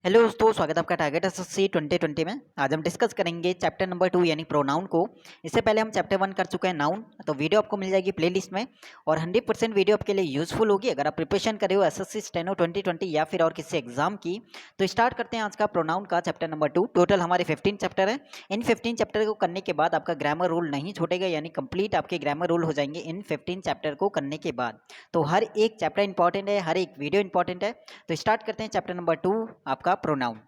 Hello दोस्तों, स्वागत है आपका टारगेट एसएससी 2020 में। आज हम डिस्कस करेंगे चैप्टर नंबर 2 यानी प्रोनाउन को। इससे पहले हम चैप्टर 1 कर चुके हैं नाउन, तो वीडियो आपको मिल जाएगी प्लेलिस्ट में और 100% वीडियो आपके लिए यूजफुल होगी अगर आप प्रिपरेशन कर रहे हो एसएससी स्टेनो 2020 या फिर और किसी एग्जाम की। तो स्टार्ट करते हैं आज का प्रोनाउन का चैप्टर नंबर 2। टोटल हमारे 15 चैप्टर है। इन 15 चैप्टर को करने के बाद आपका ग्रामर रूल नहीं छूटेगा, यानी कंप्लीट आपके ग्रामर रूल हो जाएंगे इन 15 चैप्टर को करने के बाद। तो हर एक चैप्टर इंपॉर्टेंट है, हर एक वीडियो इंपॉर्टेंट है। तो स्टार्ट करते हैं चैप्टर नंबर 2 आपका प्रोनाउन।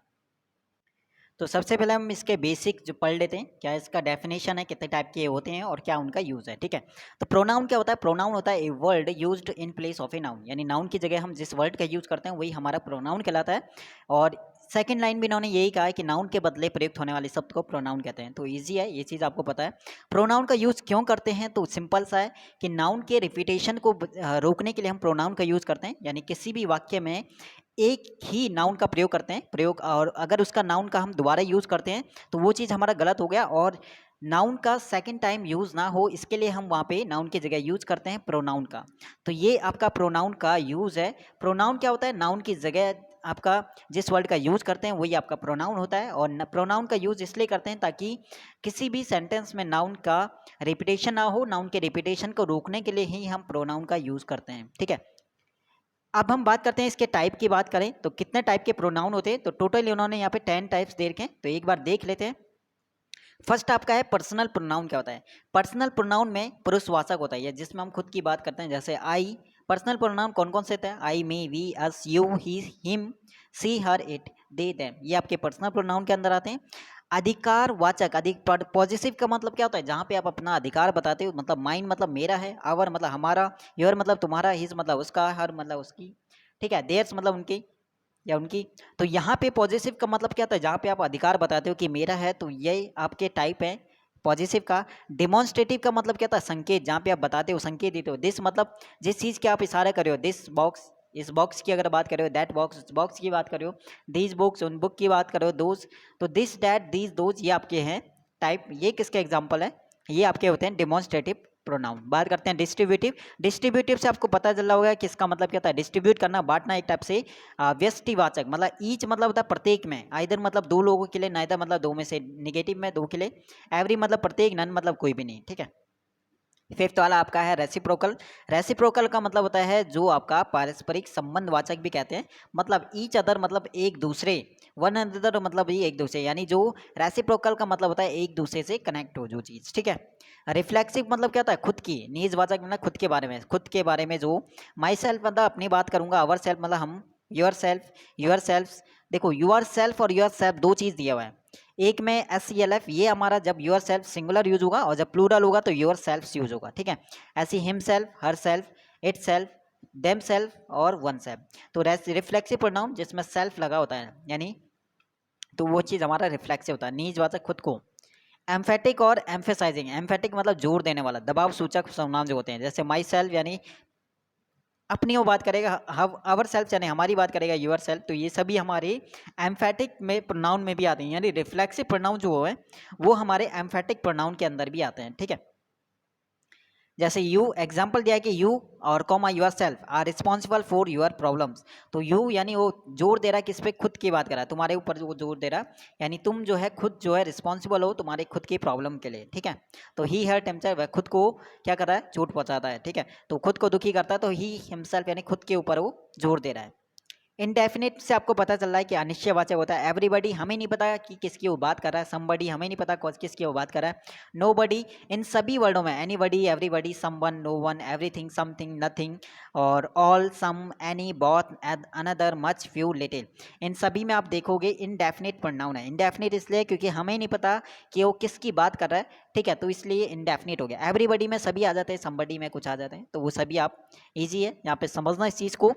तो सबसे पहले हम इसके बेसिक जो पढ़ लेते हैं, क्या इसका डेफिनेशन है, कितने टाइप के होते हैं और क्या उनका यूज़ है। ठीक है, तो प्रोनाउन क्या होता है? प्रोनाउन होता है a word used in place of a noun, यानी नाउन की जगह हम जिस वर्ड का यूज़ करते हैं वही हमारा प्रोनाउन कहलाता है। और सेकंड लाइन भी इन्होंने यही कहा है कि नाउन के बदले प्रयुक्त होने वाले शब्द को प्रोनाउन कहते हैं। तो ईजी है, ये चीज़ आपको पता है। प्रोनाउन का यूज़ क्यों करते हैं? तो सिंपल सा है कि नाउन के रिपीटेशन को रोकने के लिए हम प्रोनाउन का यूज़ करते हैं, यानी किसी भी वाक्य में एक ही नाउन का प्रयोग करते हैं और अगर उसका नाउन का हम दोबारा यूज़ करते हैं तो वो चीज़ हमारा गलत हो गया, और नाउन का सेकंड टाइम यूज़ ना हो इसके लिए हम वहाँ पे नाउन की जगह यूज़ करते हैं प्रोनाउन का। तो ये आपका प्रोनाउन का यूज़ है। प्रोनाउन क्या होता है? नाउन की जगह आपका जिस वर्ड का यूज़ करते हैं वही आपका प्रोनाउन होता है। और प्रोनाउन का यूज़ इसलिए करते हैं ताकि किसी भी सेंटेंस में नाउन का रिपीटेशन ना हो। नाउन के रिपीटेशन को रोकने के लिए ही हम प्रोनाउन का यूज़ करते हैं। ठीक है, अब हम बात करते हैं इसके टाइप की। बात करें तो कितने टाइप के प्रोनाउन होते हैं, तो टोटल उन्होंने यहाँ पे 10 टाइप्स दे रखे हैं, तो एक बार देख लेते हैं। फर्स्ट आपका है पर्सनल प्रोनाउन। क्या होता है? पर्सनल प्रोनाउन में पुरुषवाचक होता है, जिसमें हम खुद की बात करते हैं, जैसे आई। पर्सनल प्रोनाउन कौन कौन से होते हैं? I, me, we, us, you, he, him, she, her, it, they, them, ये आपके पर्सनल प्रोनाउन के अंदर आते हैं। अधिकार वाचक, अधिक पॉजिटिव का मतलब क्या होता है? जहाँ पे आप अपना अधिकार बताते हो, मतलब माइन मतलब मेरा है, आवर मतलब हमारा, योर मतलब तुम्हारा, हिज मतलब उसका, हर मतलब उसकी, ठीक है, देयर्स मतलब उनकी या उनकी। तो यहाँ पे पॉजिटिव का मतलब क्या होता है? जहाँ पे आप अधिकार बताते हो कि मेरा है, तो ये आपके टाइप है पॉजिटिव का। डिमॉन्स्ट्रेटिव का मतलब क्या होता है? संकेत, जहाँ पे आप बताते हो, संकेत देते हो। दिस मतलब जिस चीज़ के आप इशारा कर रहे हो, दिस बॉक्स, इस बॉक्स की अगर बात कर रहे हो, दैट बॉक्स, उस बॉक्स की बात कर रहे हो, दीज बुक्स, उन बुक की बात कर रहे हो, दोज, तो दिस, दैट, दीज, दोज, ये आपके हैं टाइप। ये किसके एग्जाम्पल है? ये आपके होते हैं डिमॉन्स्ट्रेटिव प्रोनाउन। बात करते हैं डिस्ट्रीब्यूटिव। डिस्ट्रीब्यूटिव से आपको पता चल रहा होगा कि इसका मतलब क्या होता है? डिस्ट्रीब्यूट करना, बांटना, एक टाइप से व्यष्टिवाचक, मतलब ईच मतलब होता है प्रत्येक में, आइदर मतलब दो लोगों के लिए, नाइदर मतलब दो में से, निगेटिव में दो के लिए, एवरी मतलब प्रत्येक, नन मतलब कोई भी नहीं। ठीक है, फिफ्थ वाला आपका है रेसिप्रोकल। रेसिप्रोकल का मतलब होता है जो आपका पारस्परिक संबंधवाचक भी कहते हैं, मतलब ईच अदर मतलब एक दूसरे, वन अदर मतलब ये एक दूसरे, यानी जो रेसिप्रोकल का मतलब होता है एक दूसरे से कनेक्ट हो जो चीज़। ठीक है, रिफ्लेक्सिव मतलब क्या होता है? खुद की, निजवाचक मतलब खुद के बारे में, खुद के बारे में जो, माई सेल्फ मतलब अपनी बात करूंगा, अवर सेल्फ मतलब हम, योर सेल्फ, योर सेल्फ। देखो, योर सेल्फ और योर सेल्फ दो चीज़ दिया हुआ है। एक में एस सी एल एफ, ये हमारा जब योर सेल्फ सिंगुलर यूज होगा, और जब प्लूरल होगा तो योर सेल्फ यूज होगा। ठीक है, ऐसी him self, her self, it self, them self और वन सेल्फ। तो रिफ्लेक्सिव प्रोनाउन जिसमें सेल्फ लगा होता है, यानी तो वो चीज़ हमारा रिफ्लेक्सिव होता है, निजवाचक खुद को। एम्फेटिक और एम्फेसाइजिंग। एम्फेटिक मतलब जोर देने वाला, दबाव सूचक सर्वनाम जो होते हैं, जैसे माई सेल्फ यानी अपनी वो बात करेगा, आवर सेल्फ यानी हमारी बात करेगा, यूर सेल्फ। तो ये सभी हमारे एम्फेटिक में प्रोनाउन में भी आते हैं, यानी रिफ्लेक्सिव प्रोनाउन जो है वो हमारे एम्फेटिक प्रोनाउन के अंदर भी आते हैं। ठीक है, जैसे यू एग्जाम्पल दिया है कि यू और comma yourself are responsible for your problems. तो यू यानी वो जोर दे रहा है किस पे? खुद की बात कर रहा है, तुम्हारे ऊपर जो जोर दे रहा है, यानी तुम जो है खुद जो है रिस्पॉन्सिबल हो तुम्हारे खुद की प्रॉब्लम के लिए। ठीक है, तो ही हर टेम्पचर, वह खुद को क्या कर रहा है? चोट पहुंचाता है। ठीक है, तो खुद को दुखी करता है, तो ही हिमसेल्फ यानी खुद के ऊपर वो जोर दे रहा है। इनडेफिनिट से आपको पता चल रहा है कि अनिश्चयवाचक होता है। एवरीबडी हमें नहीं पता कि किसकी वो बात कर रहा है, समबडी हमें नहीं पता किसकी वो बात कर रहा है, नोबडी इन सभी वर्डों में, anybody, everybody, someone, no one, everything, something, nothing, और all, some, any, both, another, much, few, little, इन सभी में आप देखोगे इनडेफिनिट प्रोनाउन है। इनडेफिनिट इसलिए क्योंकि हमें नहीं पता कि वो किसकी बात कर रहा है। ठीक है, तो इसलिए इनडेफिनिट हो गया। एवरीबडी में सभी आ जाते हैं, समबडी में कुछ आ जाते हैं, तो वो सभी आप ईजी है यहाँ पे समझना इस चीज़ को।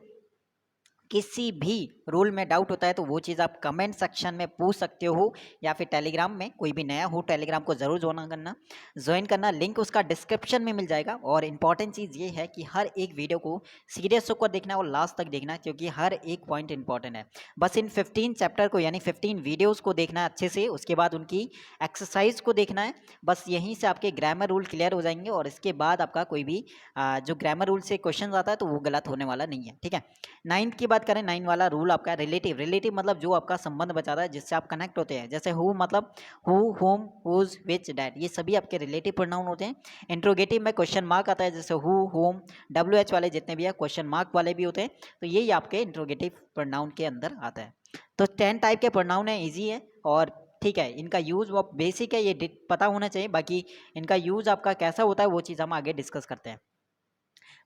किसी भी रूल में डाउट होता है तो वो चीज़ आप कमेंट सेक्शन में पूछ सकते हो, या फिर टेलीग्राम में, कोई भी नया हो टेलीग्राम को ज़रूर ज्वाइन करना, लिंक उसका डिस्क्रिप्शन में मिल जाएगा। और इम्पॉर्टेंट चीज़ ये है कि हर एक वीडियो को सीरियस होकर देखना और लास्ट तक देखना, क्योंकि हर एक पॉइंट इंपॉर्टेंट है। बस इन 15 चैप्टर को यानी 15 वीडियोज़ को देखना है अच्छे से, उसके बाद उनकी एक्सरसाइज को देखना है। बस यहीं से आपके ग्रामर रूल क्लियर हो जाएंगे, और इसके बाद आपका कोई भी जो ग्रामर रूल से क्वेश्चन आता है तो वो गलत होने वाला नहीं है। ठीक है, नाइन्थ की बात बात करें 9 वाला रूल आपका रिलेटिव, रिलेटिव मतलब जो आपका संबंध बचाता है जिससे आप कनेक्ट होते हैं, जैसे हु मतलब who, whom, whose, which, that, ये सभी आपके रिलेटिव प्रोनाउन होते हैं। इंट्रोगेटिव में क्वेश्चन मार्क आता है, जैसे हु, होम, WH वाले जितने भी है क्वेश्चन मार्क वाले भी होते हैं, तो यही आपके इंट्रोगेटिव प्रोनाउन के अंदर आता है। तो 10 टाइप के प्रोनाउन है, ईजी है और ठीक है, इनका यूज़ वो बेसिक है, ये पता होना चाहिए। बाकी इनका यूज़ आपका कैसा होता है वो चीज़ हम आगे डिस्कस करते हैं।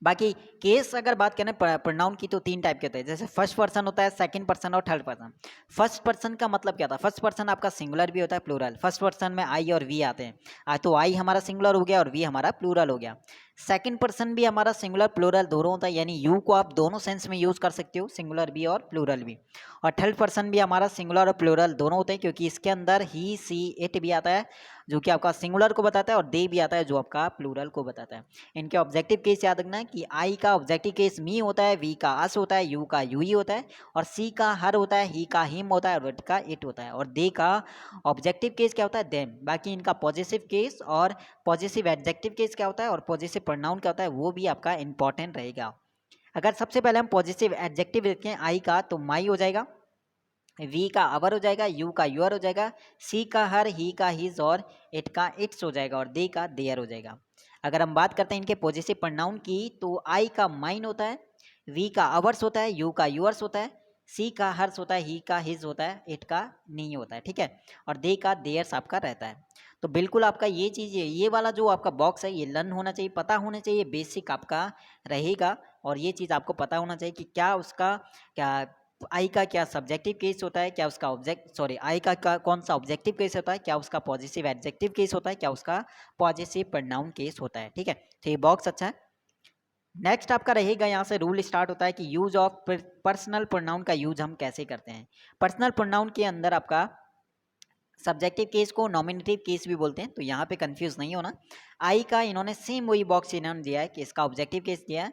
बाकी केस अगर बात करें प्रोनाउन की तो 3 टाइप के होते हैं, जैसे फर्स्ट पर्सन होता है, सेकंड पर्सन और थर्ड पर्सन। फर्स्ट पर्सन का मतलब क्या था, फर्स्ट पर्सन आपका सिंगुलर भी होता है प्लूरल। फर्स्ट पर्सन में आई और वी आते हैं, तो आई हमारा सिंगुलर हो गया और वी हमारा प्लूरल हो गया। सेकंड पर्सन भी हमारा सिंगुलर प्लूरल दोनों होता है, यानी यू को आप दोनों सेंस में यूज कर सकते हो, सिंगुलर भी और प्लूरल भी। और थर्ड पर्सन भी हमारा सिंगुलर और प्लूरल दोनों होते हैं, क्योंकि इसके अंदर ही, सी, इट भी आता है जो कि आपका सिंगुलर को बताता है, और दे भी आता है जो आपका प्लूरल को बताता है। इनके ऑब्जेक्टिव केस याद रखना है कि आई का ऑब्जेक्टिव केस मी होता है, वी का अस होता है, यू का यू ही होता है, और सी का हर होता है, ही का हिम होता है, और इट का इट होता है, और दे का ऑब्जेक्टिव केस क्या होता है, देम। बाकी इनका पॉजिटिव केस और पॉजिटिव एडजेक्टिव केस क्या होता है और पॉजिटिव प्रोनाउन क्या होता है वो भी आपका इंपॉर्टेंट रहेगा। अगर सबसे पहले हम पॉजिटिव एडजेक्टिव देखें आई का, तो माई हो जाएगा, वी का अवर हो जाएगा, यू का यूअर हो जाएगा, सी का हर, ही का हिज, और इट का इट्स हो जाएगा, और दे का देयर हो जाएगा। अगर हम बात करते हैं इनके पॉजिटिव प्रोनाउन की, तो आई का माइन होता है, वी का अवर्स होता है, यू का यूअर्स होता है, सी का हर्स होता है, ही का हिज होता है, इट का नहीं होता है, ठीक है, और दे का देयर्स आपका रहता है। तो बिल्कुल आपका ये चीज़, ये वाला जो आपका बॉक्स है ये लर्न होना चाहिए, पता होना चाहिए, बेसिक आपका रहेगा। और ये चीज़ आपको पता होना चाहिए कि क्या उसका, क्या आई का क्या सब्जेक्टिव केस होता है, क्या उसका आई का कौन सा ऑब्जेक्टिव केस होता है, क्या उसका पॉजिटिव एडजेक्टिव केस होता है, क्या उसका पॉजिटिव प्रोनाउन केस होता है, ठीक है। तो ये बॉक्स अच्छा है। नेक्स्ट आपका रहेगा, यहाँ से रूल स्टार्ट होता है कि यूज ऑफ पर्सनल प्रोनाउन का यूज हम कैसे करते हैं। पर्सनल प्रोनाउन के अंदर आपका सब्जेक्टिव केस को नॉमिनेटिव केस भी बोलते हैं, तो यहाँ पे कंफ्यूज नहीं होना। आई का इन्होंने सेम वही बॉक्स इन्होंने दिया है कि इसका ऑब्जेक्टिव केस दिया है,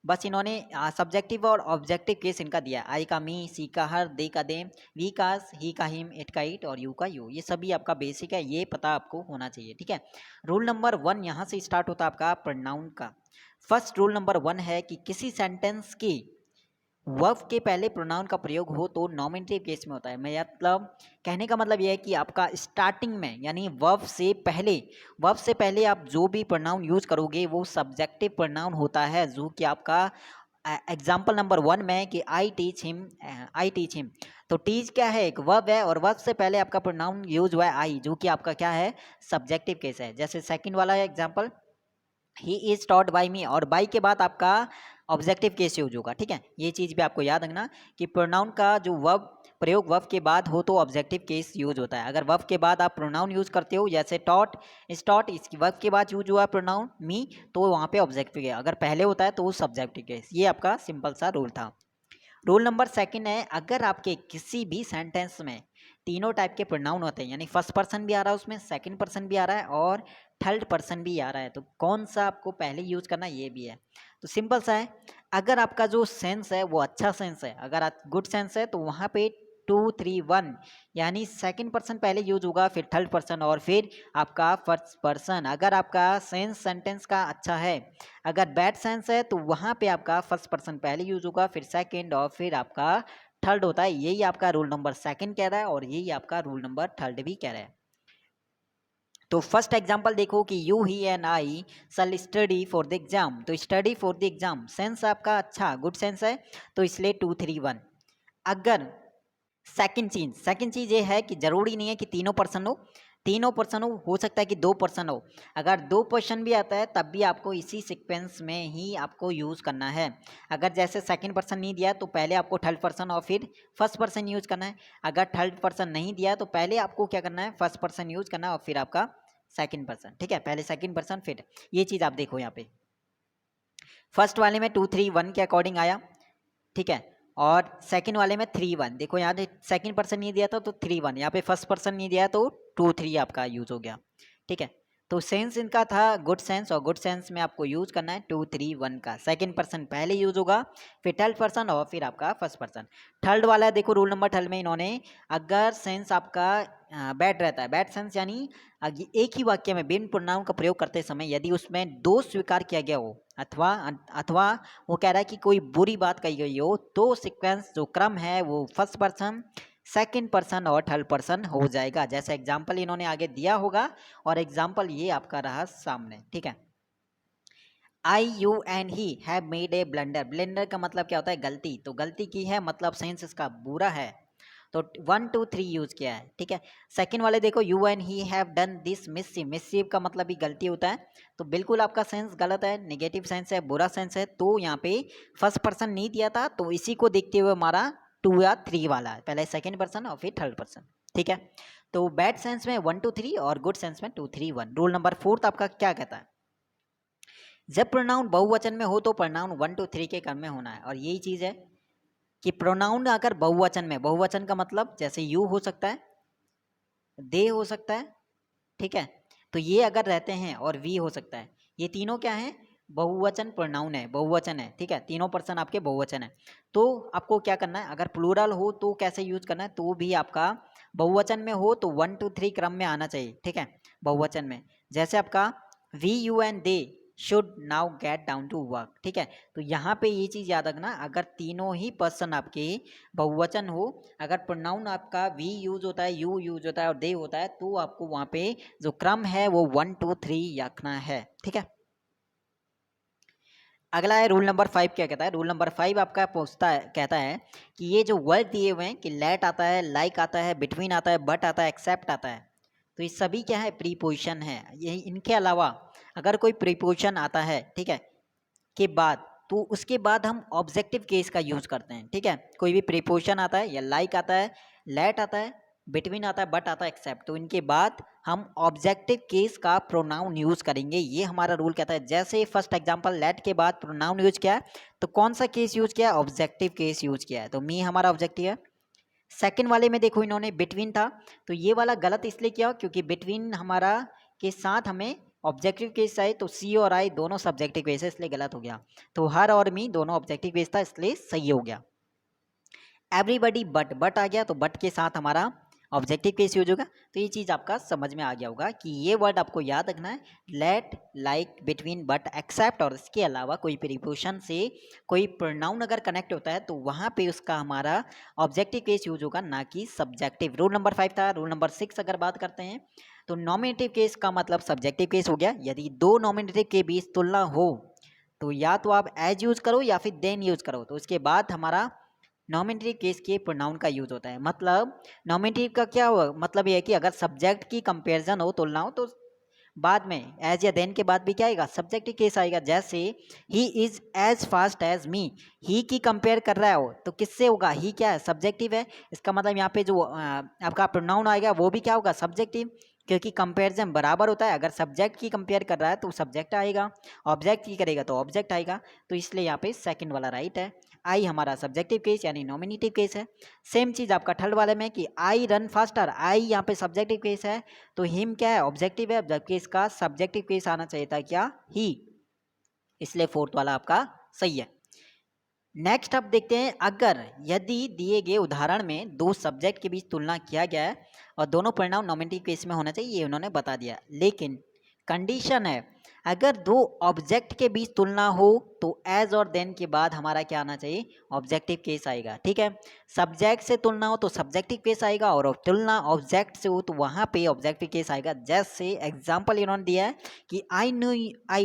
बस इन्होंने सब्जेक्टिव और ऑब्जेक्टिव केस इनका दिया है। आई का मी, सी का हर, दे का देम, वी का ही का हिम, इट का इट, और यू का यू। ये सभी आपका बेसिक है, ये पता आपको होना चाहिए, ठीक है। रूल नंबर 1 यहाँ से स्टार्ट होता है आपका प्रोनाउन का। फर्स्ट रूल नंबर 1 है कि किसी सेंटेंस की वर्ब के पहले प्रोनाउन का प्रयोग हो तो नॉमिनेटिव केस में होता है। मैं मतलब कहने का मतलब यह है कि आपका स्टार्टिंग में, यानी वर्ब से पहले आप जो भी प्रोनाउन यूज करोगे वो सब्जेक्टिव प्रोनाउन होता है, जो कि आपका एग्जाम्पल नंबर 1 में कि आई टीच हिम, तो टीच क्या है, एक वर्ब है, और वर्ब से पहले आपका प्रोनाउन यूज हुआ है आई, जो कि आपका क्या है, सब्जेक्टिव केस है। जैसे सेकंड वाला example, he is taught by me, और बाई के बाद आपका ऑब्जेक्टिव केस यूज होगा, ठीक है। ये चीज़ भी आपको याद रखना कि प्रोनाउन का जो प्रयोग वर्ब के बाद हो तो ऑब्जेक्टिव केस यूज होता है। अगर वर्ब के बाद आप प्रोनाउन यूज करते हो, जैसे टॉट, इज टॉट, इसकी वर्ब के बाद यूज हुआ प्रोनाउन मी, तो वहाँ पे ऑब्जेक्टिव केस, अगर पहले होता है तो वो सब्जेक्टिव केस। ये आपका सिंपल सा रूल था। रूल नंबर 2 है, अगर आपके किसी भी सेंटेंस में तीनों टाइप के प्रोनाउन होते हैं, यानी फर्स्ट पर्सन भी आ रहा है उसमें, सेकंड पर्सन भी आ रहा है, और थर्ड पर्सन भी आ रहा है, तो कौन सा आपको पहले यूज करना ये भी है। तो सिंपल सा है, अगर आपका जो सेंस है वो अच्छा सेंस है, अगर आप गुड सेंस है, तो वहाँ पे 2 3 1, यानी सेकंड पर्सन पहले यूज होगा, फिर थर्ड पर्सन, और फिर आपका फर्स्ट पर्सन। अगर आपका सेंस सेंटेंस का अच्छा है, अगर बैड सेंस है, तो वहाँ पे आपका फर्स्ट पर्सन पहले यूज होगा, फिर सेकंड, और फिर आपका थर्ड होता है। यही आपका रूल नंबर 2 कह रहा है, और यही आपका रूल नंबर 3 भी कह रहा है। तो फर्स्ट एग्जांपल देखो कि you, he and I shall study for the exam, तो study for the exam sense आपका अच्छा गुड सेंस है, तो इसलिए 2 3 1। अगर सेकंड चीज ये है कि जरूरी नहीं है कि तीनों पर्सन हो सकता है कि 2 पर्सन हो। अगर 2 पर्सन भी आता है तब भी आपको इसी सीक्वेंस में ही आपको यूज करना है। अगर जैसे सेकंड पर्सन नहीं दिया तो पहले आपको थर्ड पर्सन और फिर फर्स्ट पर्सन यूज करना है। अगर थर्ड पर्सन नहीं दिया तो पहले आपको क्या करना है, फर्स्ट पर्सन यूज करना है, और फिर आपका सेकंड पर्सन, ठीक है। पहले सेकंड पर्सन फिर, ये चीज आप देखो यहाँ पे फर्स्ट वाले में 2 3 1 के अकॉर्डिंग आया, ठीक है, और सेकंड वाले में 3 1। देखो यहाँ सेकंड पर्सन नहीं दिया था तो 3 1, यहाँ पे फर्स्ट पर्सन नहीं दिया तो 2 3 आपका यूज हो गया, ठीक है। तो सेंस इनका था गुड सेंस, और गुड सेंस में आपको यूज करना है 2 3 1 का। सेकंड पर्सन पहले यूज होगा, फिर थर्ड पर्सन, और फिर आपका फर्स्ट पर्सन। थर्ड वाला देखो रूल नंबर 3 में इन्होंने, अगर सेंस आपका बैड रहता है, बैड सेंस यानी एक ही वाक्य में बिन प्रोनाउन का प्रयोग करते समय यदि उसमें 2 स्वीकार किया गया हो, अथवा अथवा वो कह रहा है कि कोई बुरी बात कही गई हो तो सीक्वेंस जो क्रम है वो फर्स्ट पर्सन, सेकंड पर्सन और थर्ड पर्सन हो जाएगा। जैसे एग्जाम्पल इन्होंने आगे दिया होगा और एग्जाम्पल ये आपका रहा सामने, ठीक है। I you and he have made a blunder. Blender का मतलब क्या होता है? गलती। तो गलती की है मतलब सेंस इसका बुरा है, तो 1 2 3 यूज किया है, ठीक है। सेकंड वाले देखो, you and he have done this मिसचिफ। मिसचिफ का मतलब भी गलती होता है, तो बिल्कुल आपका सेंस गलत है, नेगेटिव सेंस है, बुरा सेंस है। तो यहाँ पे फर्स्ट पर्सन नहीं दिया था, तो इसी को देखते हुए हमारा 2 या 3 वाला है, पहले सेकंड पर्सन और फिर थर्ड पर्सन, ठीक है। तो बैड सेंस में 1 2 3 और गुड सेंस में 2 3 1। रूल नंबर 4 आपका क्या कहता है? जब प्रोनाउन बहुवचन में हो तो प्रोनाउन 1 2 3 के क्रम में होना है। और यही चीज़ है कि प्रोनाउन अगर बहुवचन में, बहुवचन का मतलब जैसे यू हो सकता है, दे हो सकता है, ठीक है, तो ये अगर रहते हैं और वी हो सकता है, ये तीनों क्या है? बहुवचन प्रोनाउन है, बहुवचन है, ठीक है, तीनों पर्सन आपके बहुवचन है। तो आपको क्या करना है? अगर प्लूरल हो तो कैसे यूज करना है? तो भी आपका बहुवचन में हो तो 1 2 3 क्रम में आना चाहिए, ठीक है, बहुवचन में। जैसे आपका we you and they should now get down to work, ठीक है। तो यहाँ पे ये चीज़ याद रखना, अगर तीनों ही पर्सन आपके बहुवचन हो, अगर प्रोनाउन आपका वी यूज होता है, यू यूज होता है और दे होता है, तो आपको वहाँ पे जो क्रम है वो 1 2 3 रखना है, ठीक है। अगला है रूल नंबर 5। क्या कहता है? रूल नंबर 5 आपका पूछता है, कहता है कि ये जो वर्ड दिए हुए हैं कि लेट आता है, लाइक आता है, बिटवीन आता है, बट आता है, एक्सेप्ट आता है, तो ये सभी क्या है? प्रीपोजिशन है। ये इनके अलावा अगर कोई प्रीपोजिशन आता है, ठीक है, के बाद, तो उसके बाद हम ऑब्जेक्टिव केस का यूज करते हैं, ठीक है। कोई भी प्रीपोजिशन आता है या लाइक आता है, लेट आता है, बिटवीन आता है, बट आता है, एक्सेप्ट, तो इनके बाद हम ऑब्जेक्टिव केस का प्रोनाउन यूज करेंगे। ये हमारा रूल कहता है। जैसे फर्स्ट एग्जांपल, लेट के बाद प्रोनाउन यूज किया है, तो कौन सा केस यूज किया है? ऑब्जेक्टिव केस यूज किया है, तो मी हमारा ऑब्जेक्टिव है। सेकंड वाले में देखो इन्होंने बिटवीन था, तो ये वाला गलत इसलिए किया क्योंकि बिटवीन हमारा के साथ हमें ऑब्जेक्टिव केस चाहिए, तो सी और आई दोनों सब्जेक्टिव केस है, इसलिए गलत हो गया। तो हर और मी दोनों ऑब्जेक्टिव केस था, इसलिए सही हो गया। एवरीबडी बट, बट आ गया, तो बट के साथ हमारा ऑब्जेक्टिव केस यूज होगा। तो ये चीज़ आपका समझ में आ गया होगा कि ये वर्ड आपको याद रखना है, let, like, between, but, except, और इसके अलावा कोई प्रीपोजिशन से कोई प्रोनाउन अगर कनेक्ट होता है तो वहाँ पे उसका हमारा ऑब्जेक्टिव केस यूज होगा, ना कि सब्जेक्टिव। रूल नंबर 5 था। रूल नंबर 6 अगर बात करते हैं, तो नॉमिनेटिव केस का मतलब सब्जेक्टिव केस हो गया। यदि दो नॉमिनेटिव के बीच तुलना हो तो या तो आप एज यूज करो या फिर देन यूज करो, तो उसके बाद हमारा नॉमिनेटिव केस के प्रोनाउन का यूज होता है। मतलब नॉमिनेटिव का क्या हुआ? मतलब ये है कि अगर सब्जेक्ट की कंपैरिजन हो, तुलना हो, तो बाद में एज या देन के बाद भी क्या आएगा? सब्जेक्टिव केस आएगा। जैसे he is as fast as me, he की कंपेयर कर रहा हो तो किससे होगा? ही क्या है? सब्जेक्टिव है। इसका मतलब यहाँ पे जो आपका प्रोनाउन आएगा वो भी क्या होगा? सब्जेक्टिव, क्योंकि कंपेरिजन बराबर होता है। अगर सब्जेक्ट की कंपेयर कर रहा है तो सब्जेक्ट आएगा, ऑब्जेक्ट की करेगा तो ऑब्जेक्ट आएगा, तो इसलिए यहाँ पे सेकंड वाला राइट है। आई हमारा सब्जेक्टिव केस यानी नॉमिनेटिव केस है। सेम चीज़ आपका थर्ड वाले में कि आई रन फास्टर, आई यहाँ पे सब्जेक्टिव केस है, तो हिम क्या है? ऑब्जेक्टिव है, जबकि इसका सब्जेक्टिव केस आना चाहिए था क्या? ही, इसलिए फोर्थ वाला आपका सही है। नेक्स्ट अब देखते हैं, अगर यदि दिए गए उदाहरण में दो सब्जेक्ट के बीच तुलना किया गया है और दोनों प्रोनाउन नॉमिनेटिव केस में होना चाहिए, ये उन्होंने बता दिया, लेकिन कंडीशन है अगर दो ऑब्जेक्ट के बीच तुलना हो तो एज और देन के बाद हमारा क्या आना चाहिए? ऑब्जेक्टिव केस आएगा, ठीक है। सब्जेक्ट से तुलना हो तो सब्जेक्टिव केस आएगा, और तुलना ऑब्जेक्ट से हो तो वहाँ पे ऑब्जेक्टिव केस आएगा। जैसे एग्जाम्पल इन्होंने दिया है कि I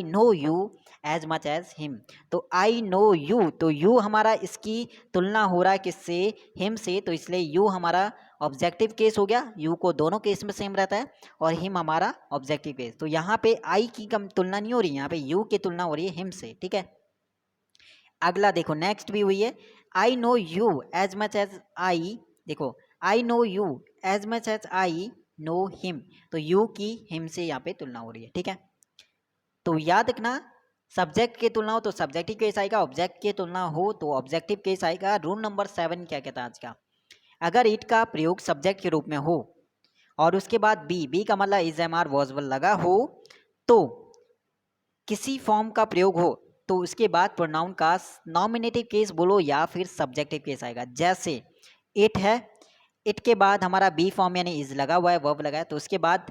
know you as much as him, तो आई नो यू, तो यू हमारा इसकी तुलना हो रहा है किससे? हिम से, तो इसलिए यू हमारा ऑब्जेक्टिव केस हो गया। यू को दोनों केस में सेम रहता है, और हिम हमारा ऑब्जेक्टिव केस। तो यहाँ पे आई की कम तुलना नहीं हो रही, यहाँ पे यू की तुलना हो रही है हिम से, ठीक है। अगला देखो, नेक्स्ट भी हुई है, I know you as much as I, देखो I know you as much as I know him, तो यू की हिम से यहाँ पे तुलना हो रही है, ठीक है। तो याद रखना, सब्जेक्ट की तुलना हो तो सब्जेक्टिव केस आएगा, ऑब्जेक्ट की तुलना हो तो ऑब्जेक्टिव केस आएगा। रूल नंबर 7 क्या कहता है आज का? अगर इट का प्रयोग सब्जेक्ट के रूप में हो और उसके बाद बी का मतलब is am are was will लगा हो, तो किसी फॉर्म का प्रयोग हो तो उसके बाद प्रोनाउन का नॉमिनेटिव केस बोलो या फिर सब्जेक्टिव केस आएगा। जैसे इट है, इट के बाद हमारा बी फॉर्म यानी इज लगा हुआ है, वर्ब लगा है, तो उसके बाद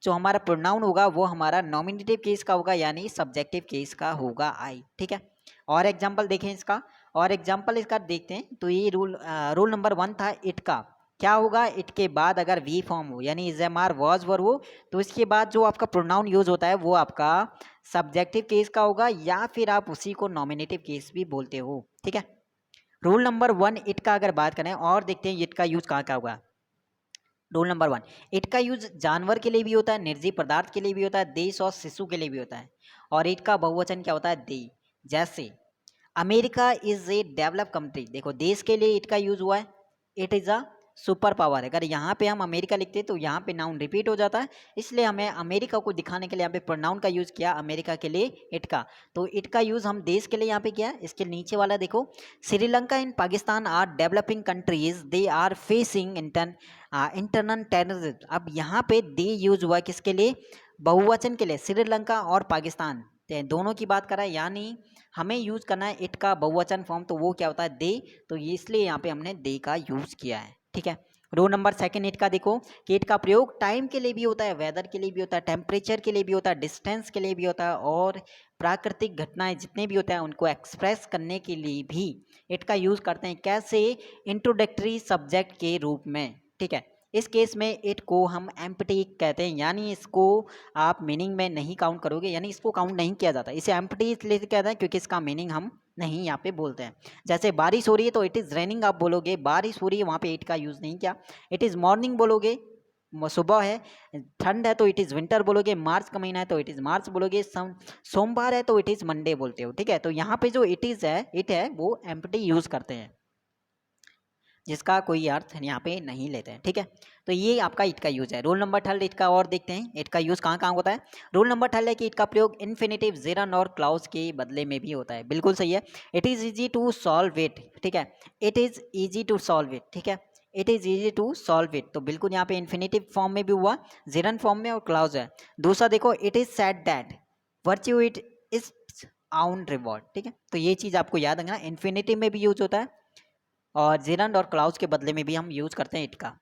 जो हमारा प्रोनाउन होगा वो हमारा नॉमिनेटिव केस का होगा, यानी सब्जेक्टिव केस का होगा आई। ठीक है, और एग्जाम्पल देखें इसका, और एग्जाम्पल इसका देखते हैं। तो ये रूल नंबर 1 था इट का। क्या होगा, इट के बाद अगर वी फॉर्म हो यानी is am are was were हो, तो इसके बाद जो आपका प्रोनाउन यूज होता है वो आपका सब्जेक्टिव केस का होगा, या फिर आप उसी को नॉमिनेटिव केस भी बोलते हो। ठीक है, रूल नंबर 1 इट का अगर बात करें और देखते हैं इट का यूज कहाँ का होगा। रूल नंबर 1, इट का यूज जानवर के लिए भी होता है, निर्जीव पदार्थ के लिए भी होता है, देश और शिशु के लिए भी होता है। और इट का बहुवचन क्या होता है, दे। जैसे America is a develop country, देखो देश के लिए इट का यूज हुआ है, it is a super power. अगर यहाँ पे हम अमेरिका लिखते हैं तो यहाँ पे नाउन रिपीट हो जाता है, इसलिए हमें अमेरिका को दिखाने के लिए यहाँ पे प्रोनाउन का यूज किया, अमेरिका के लिए इट का। तो इट का यूज हम देश के लिए यहाँ पे किया। इसके नीचे वाला देखो, Sri Lanka and Pakistan are developing countries, they are facing internal terrorism. अब यहाँ पे दे यूज हुआ किसके लिए, बहुवचन के लिए, श्रीलंका और पाकिस्तान दोनों की बात कर रहा है, यानी हमें यूज करना है इट का बहुवचन फॉर्म, तो वो क्या होता है, दे। तो ये इसलिए यहाँ पे हमने दे का यूज किया है। ठीक है, रूल नंबर 2 इट का देखो कि इट का प्रयोग टाइम के लिए भी होता है, वेदर के लिए भी होता है, टेम्परेचर के लिए भी होता है, डिस्टेंस के लिए भी होता है, और प्राकृतिक घटनाएं जितने भी होते हैं उनको एक्सप्रेस करने के लिए भी इट का यूज करते हैं। कैसे, इंट्रोडक्टरी सब्जेक्ट के रूप में। ठीक है, इस केस में इट को हम एम्प्टी कहते हैं, यानी इसको आप मीनिंग में नहीं काउंट करोगे, यानी इसको काउंट नहीं किया जाता। इसे एम्प्टी इसलिए कहते हैं क्योंकि इसका मीनिंग हम नहीं यहाँ पे बोलते हैं। जैसे बारिश हो रही है तो इट इज़ रेनिंग आप बोलोगे, बारिश हो रही है वहाँ पे इट का यूज़ नहीं किया। इट इज़ मॉर्निंग बोलोगे, सुबह है, ठंड है तो इट इज़ विंटर बोलोगे, मार्च का महीना है तो इट इज़ मार्च बोलोगे, सोमवार है तो इट इज़ मंडे बोलते हो। ठीक है, तो यहाँ पे जो इट इज़ है, इट है, वो एम्प्टी यूज़ करते हैं, जिसका कोई अर्थ यहाँ पे नहीं लेते हैं। ठीक है, तो ये आपका इट का यूज है। रूल नंबर 3 इट का और देखते हैं, इट का यूज कहाँ कहाँ होता है। रूल नंबर 3 है कि इट का प्रयोग इन्फिनेटिव, जेरन और क्लाउज के बदले में भी होता है। बिल्कुल सही है, it is easy to solve it. ठीक है, it is easy to solve it. ठीक है, it is easy to solve it, तो बिल्कुल यहाँ पे इन्फिनेटिव फॉर्म में भी हुआ, जेरन फॉर्म में और क्लाउज है। दूसरा देखो, it is sad that virtue it is आउन रिवॉर्ड। ठीक है, तो ये चीज़ आपको याद रखना, इन्फिनेटिव में भी यूज होता है और जेरंड और क्लाउज के बदले में भी हम यूज करते हैं इट का।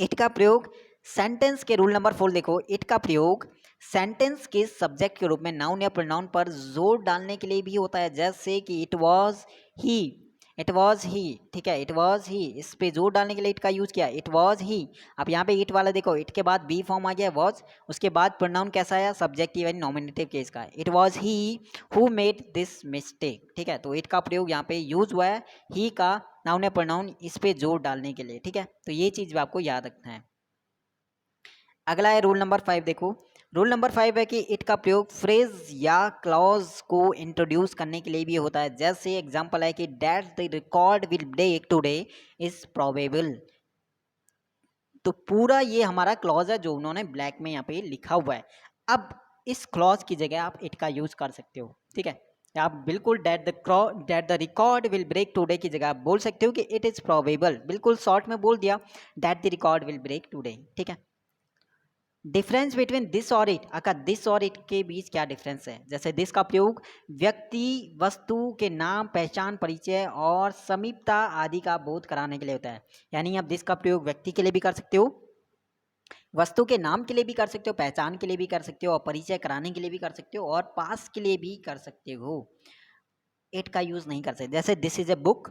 इट का प्रयोग सेंटेंस के रूल नंबर 4 देखो, इट का प्रयोग सेंटेंस के सब्जेक्ट के रूप में नाउन या प्रोनाउन पर जोर डालने के लिए भी होता है। जैसे कि it was he, it was he. ठीक है, इट वाज ही, इस पे जोर डालने के लिए इट का यूज किया, इट वाज ही। अब यहाँ पे इट वाला देखो, इट के बाद बी फॉर्म आ गया वाज, उसके बाद प्रोनाउन कैसा आया, सब्जेक्टिव यानी नॉमिनेटिव केस का। It was he who made this mistake. ठीक है, तो इट का प्रयोग यहाँ पे यूज हुआ है, ही का नाउन या प्रोनाउन इस पे जोर डालने के लिए। ठीक है, तो ये चीज भी आपको याद रखना है। अगला है रूल नंबर 5 देखो, रूल नंबर 5 है कि इट का प्रयोग फ्रेज या क्लॉज को इंट्रोड्यूस करने के लिए भी होता है। जैसे एग्जांपल है कि that the record will break today is probable. तो पूरा ये हमारा क्लॉज है जो उन्होंने ब्लैक में यहाँ पे लिखा हुआ है। अब इस क्लॉज की जगह आप इट का यूज कर सकते हो। ठीक है, आप बिल्कुल that the record will break today की जगह आप बोल सकते हो कि इट इज प्रोबेबल, बिल्कुल शॉर्ट में बोल दिया, that the record will break today. ठीक है, डिफरेंस बिटवीन दिस और इट, अका दिस और इट के बीच क्या डिफरेंस है। जैसे दिस का प्रयोग व्यक्ति वस्तु के नाम, पहचान, परिचय और समीपता आदि का बोध कराने के लिए होता है। यानी आप दिस का प्रयोग व्यक्ति के लिए भी कर सकते हो, वस्तु के नाम के लिए भी कर सकते हो, पहचान के लिए भी कर सकते हो, और परिचय कराने के लिए भी कर सकते हो, और पास के लिए भी कर सकते हो। इट का यूज नहीं कर सकते। जैसे दिस इज ए बुक,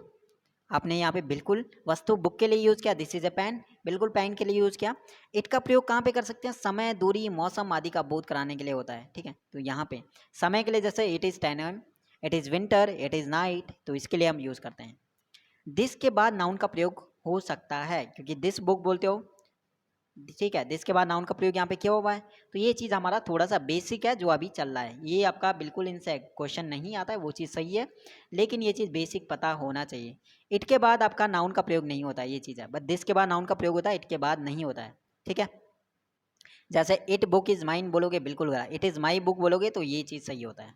आपने यहाँ पे बिल्कुल वस्तु बुक के लिए यूज किया, दिस इज ए पेन, बिल्कुल पेन के लिए यूज किया। इट का प्रयोग कहाँ पे कर सकते हैं, समय, दूरी, मौसम आदि का बोध कराने के लिए होता है। ठीक है, तो यहाँ पे समय के लिए जैसे it is 10 AM, it is winter, it is night, तो इसके लिए हम यूज करते हैं। दिस के बाद नाउन का प्रयोग हो सकता है, क्योंकि दिस बुक बोलते हो। ठीक है, दिस के बाद नाउन का प्रयोग यहाँ पे किया हुआ है, तो ये चीज़ हमारा थोड़ा सा बेसिक है जो अभी चल रहा है। ये आपका बिल्कुल इनसे क्वेश्चन नहीं आता है, वो चीज़ सही है, लेकिन ये चीज़ बेसिक पता होना चाहिए। इट के बाद आपका नाउन का प्रयोग नहीं होता है, ये चीज़ है, बट दिस के बाद नाउन का प्रयोग होता है, इट के बाद नहीं होता है। ठीक है, जैसे इट बुक इज़ माइन बोलोगे, बिल्कुल गलत, इट इज़ माई बुक बोलोगे तो ये चीज़ सही होता है।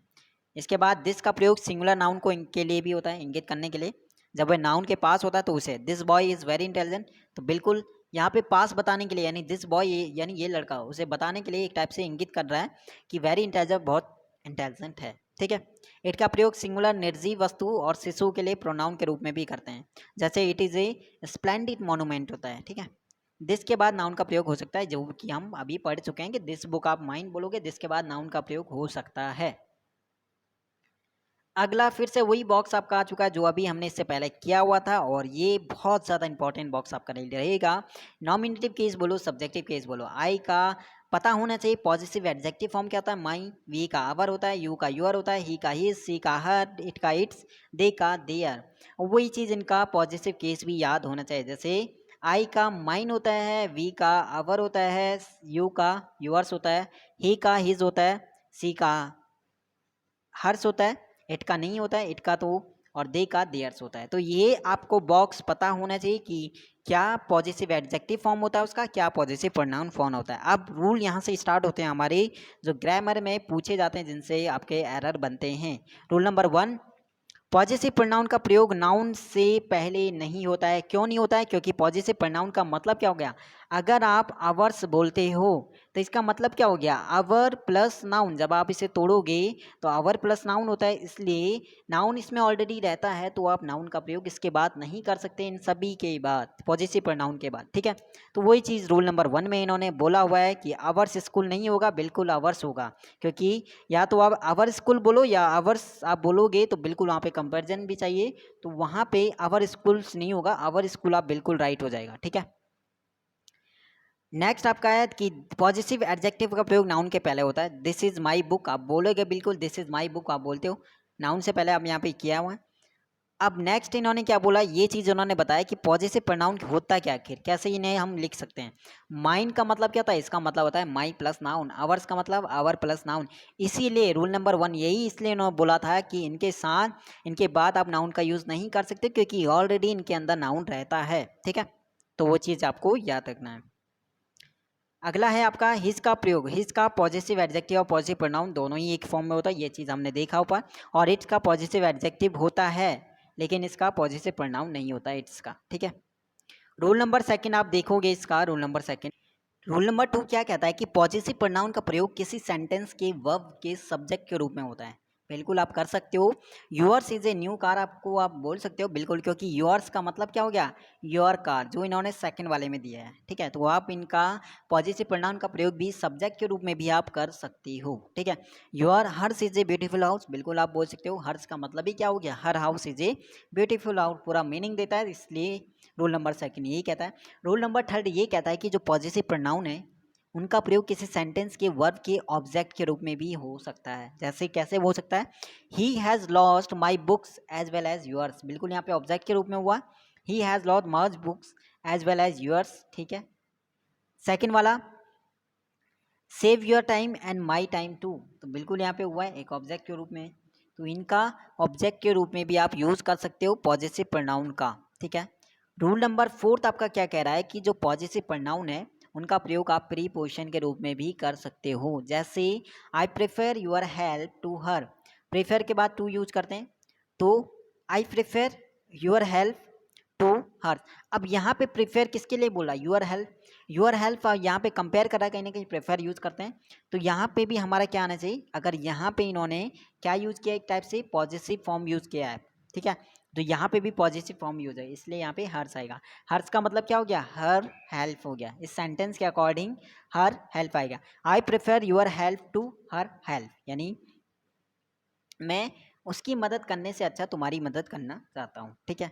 इसके बाद दिस का प्रयोग सिंगुलर नाउन को के लिए भी होता है, इंगित करने के लिए। जब वह नाउन के पास होता है तो उसे this boy is very intelligent, तो बिल्कुल यहाँ पे पास बताने के लिए, यानी दिस बॉय यानी ये लड़का, उसे बताने के लिए एक टाइप से इंगित कर रहा है कि वेरी इंटेलिजेंट, बहुत इंटेलिजेंट है। ठीक है, इट का प्रयोग सिंगुलर निर्जीव वस्तु और शिशु के लिए प्रोनाउन के रूप में भी करते हैं। जैसे it is a splendid monument होता है। ठीक है, दिस के बाद नाउन का प्रयोग हो सकता है, जो कि हम अभी पढ़ चुके हैं कि दिस बुक आप माइन बोलोगे, दिस के बाद नाउन का प्रयोग हो सकता है। अगला फिर से वही बॉक्स आपका आ चुका है जो अभी हमने इससे पहले किया हुआ था, और ये बहुत ज़्यादा इंपॉर्टेंट बॉक्स आपका रहेगा। नॉमिनेटिव केस बोलो, सब्जेक्टिव केस बोलो, आई का पता होना चाहिए। पॉजिटिव एडजेक्टिव फॉर्म क्या होता है? माई, वी का आवर होता है, यू का यूर होता है, ही का हिज, सी का हर, इट का इट्स, दे का देयर। वही चीज़ इनका पॉजिटिव केस भी याद होना चाहिए। जैसे आई का माइन होता है, वी का आवर होता है, यू का यूअर्स होता है, ही का हिज होता है, सी का हर्ष होता है, इट का नहीं होता है, इट का तो, और दे का देयर्स होता है। तो ये आपको बॉक्स पता होना चाहिए कि क्या पॉजिटिव एडजेक्टिव फॉर्म होता है उसका, क्या पॉजिटिव प्रोनाउन फॉर्म होता है। अब रूल यहाँ से स्टार्ट होते हैं हमारे, जो ग्रामर में पूछे जाते हैं, जिनसे आपके एरर बनते हैं। रूल नंबर 1, पॉजिटिव प्रोनाउन का प्रयोग नाउन से पहले नहीं होता है। क्यों नहीं होता है? क्योंकि पॉजिटिव प्रोनाउन का मतलब क्या हो गया? अगर आप आवर्स बोलते हो तो इसका मतलब क्या हो गया? Our plus noun. जब आप इसे तोड़ोगे तो आवर प्लस नाउन होता है, इसलिए नाउन इसमें ऑलरेडी रहता है, तो आप नाउन का प्रयोग इसके बाद नहीं कर सकते, इन सभी के बाद, पॉजिटिव प्रोनाउन के बाद। ठीक है, तो वही चीज़ रूल नंबर 1 में इन्होंने बोला हुआ है कि आवर्स स्कूल नहीं होगा, बिल्कुल आवर्स होगा। क्योंकि या तो आप आवर स्कूल बोलो या आवर्स आप बोलोगे तो बिल्कुल वहाँ पे कंपैरिजन भी चाहिए, तो वहाँ पे आवर स्कूल्स नहीं होगा, आवर स्कूल आप बिल्कुल राइट हो जाएगा। ठीक है, नेक्स्ट आपका है कि पॉजिटिव एडजेक्टिव का प्रयोग नाउन के पहले होता है। दिस इज माई बुक आप बोलोगे, बिल्कुल दिस इज माई बुक आप बोलते हो, नाउन से पहले आप यहाँ पे किया हुआ है। अब नेक्स्ट इन्होंने क्या बोला, ये चीज़ उन्होंने बताया कि पॉजिटिव प्रोनाउन होता क्या आखिर, कैसे इन्हें हम लिख सकते हैं। माइन का मतलब क्या होता है? इसका मतलब होता है माई प्लस नाउन। आवर्स का मतलब आवर प्लस नाउन। इसीलिए रूल नंबर 1 यही इसलिए इन्होंने बोला था कि इनके साथ इनके बाद आप नाउन का यूज़ नहीं कर सकते, क्योंकि ऑलरेडी इनके अंदर नाउन रहता है। ठीक है, तो वो चीज़ आपको याद रखना है। अगला है आपका हिज का प्रयोग। हिज का पॉजिटिव एडजेक्टिव और पॉजिटिव प्रोनाउन दोनों ही एक फॉर्म में होता है, ये चीज़ हमने देखा ऊपर। और इट्स का पॉजिटिव एडजेक्टिव होता है, लेकिन इसका पॉजिटिव प्रोनाउन नहीं होता है इट्स का। ठीक है, रूल नंबर 2 आप देखोगे इसका, रूल नंबर 2, रूल नंबर 2 क्या कहता है कि पॉजिटिव प्रोनाउन का प्रयोग किसी सेंटेंस के वर्ब के सब्जेक्ट के रूप में होता है। बिल्कुल आप कर सकते हो। Yours is a new car आपको आप बोल सकते हो, बिल्कुल, क्योंकि योर्स का मतलब क्या हो गया? योर कार, जो इन्होंने सेकंड वाले में दिया है। ठीक है, तो आप इनका पॉजिटिव प्रोनाउन का प्रयोग भी सब्जेक्ट के रूप में भी आप कर सकती हो। ठीक है, your hers is a beautiful house, बिल्कुल आप बोल सकते हो। हर्स का मतलब ही क्या हो गया? Her house is a beautiful house, पूरा मीनिंग देता है, इसलिए रूल नंबर 2 यही कहता है। रूल नंबर 3 ये कहता है कि जो पॉजिटिव प्रोनाउन है उनका प्रयोग किसी सेंटेंस के वर्ब के ऑब्जेक्ट के रूप में भी हो सकता है। जैसे कैसे हो सकता है? He has lost my books as well as yours, बिल्कुल यहाँ पे ऑब्जेक्ट के रूप में हुआ। He has lost much books as well as yours. ठीक है, सेकेंड वाला save your time and my time too, तो बिल्कुल यहाँ पे हुआ है एक ऑब्जेक्ट के रूप में, तो इनका ऑब्जेक्ट के रूप में भी आप यूज़ कर सकते हो पॉजिटिव प्रोनाउन का। ठीक है, रूल नंबर 4 आपका क्या कह रहा है कि जो पॉजिटिव प्रोनाउन है उनका प्रयोग आप प्रीपोजिशन के रूप में भी कर सकते हो। जैसे I prefer your help to her, prefer के बाद टू यूज करते हैं, तो I prefer your help to her. अब यहाँ पे प्रेफर किसके लिए बोला? योर हेल्प, योर हेल्प यहाँ पे कंपेयर करा, कहीं ना कहीं प्रेफर यूज़ करते हैं, तो यहाँ पे भी हमारा क्या आना चाहिए? अगर यहाँ पे इन्होंने क्या यूज़ किया? एक टाइप से पॉजिटिव फॉर्म यूज़ किया है। ठीक है, तो यहाँ पे भी पॉजिटिव फॉर्म यूज है, इसलिए यहाँ पे हर्ष आएगा। हर्ष का मतलब क्या हो गया? हर हेल्प हो गया, इस सेंटेंस के अकॉर्डिंग हर हेल्प आएगा। I prefer your help to her help, यानी मैं उसकी मदद करने से अच्छा तुम्हारी मदद करना चाहता हूँ। ठीक है,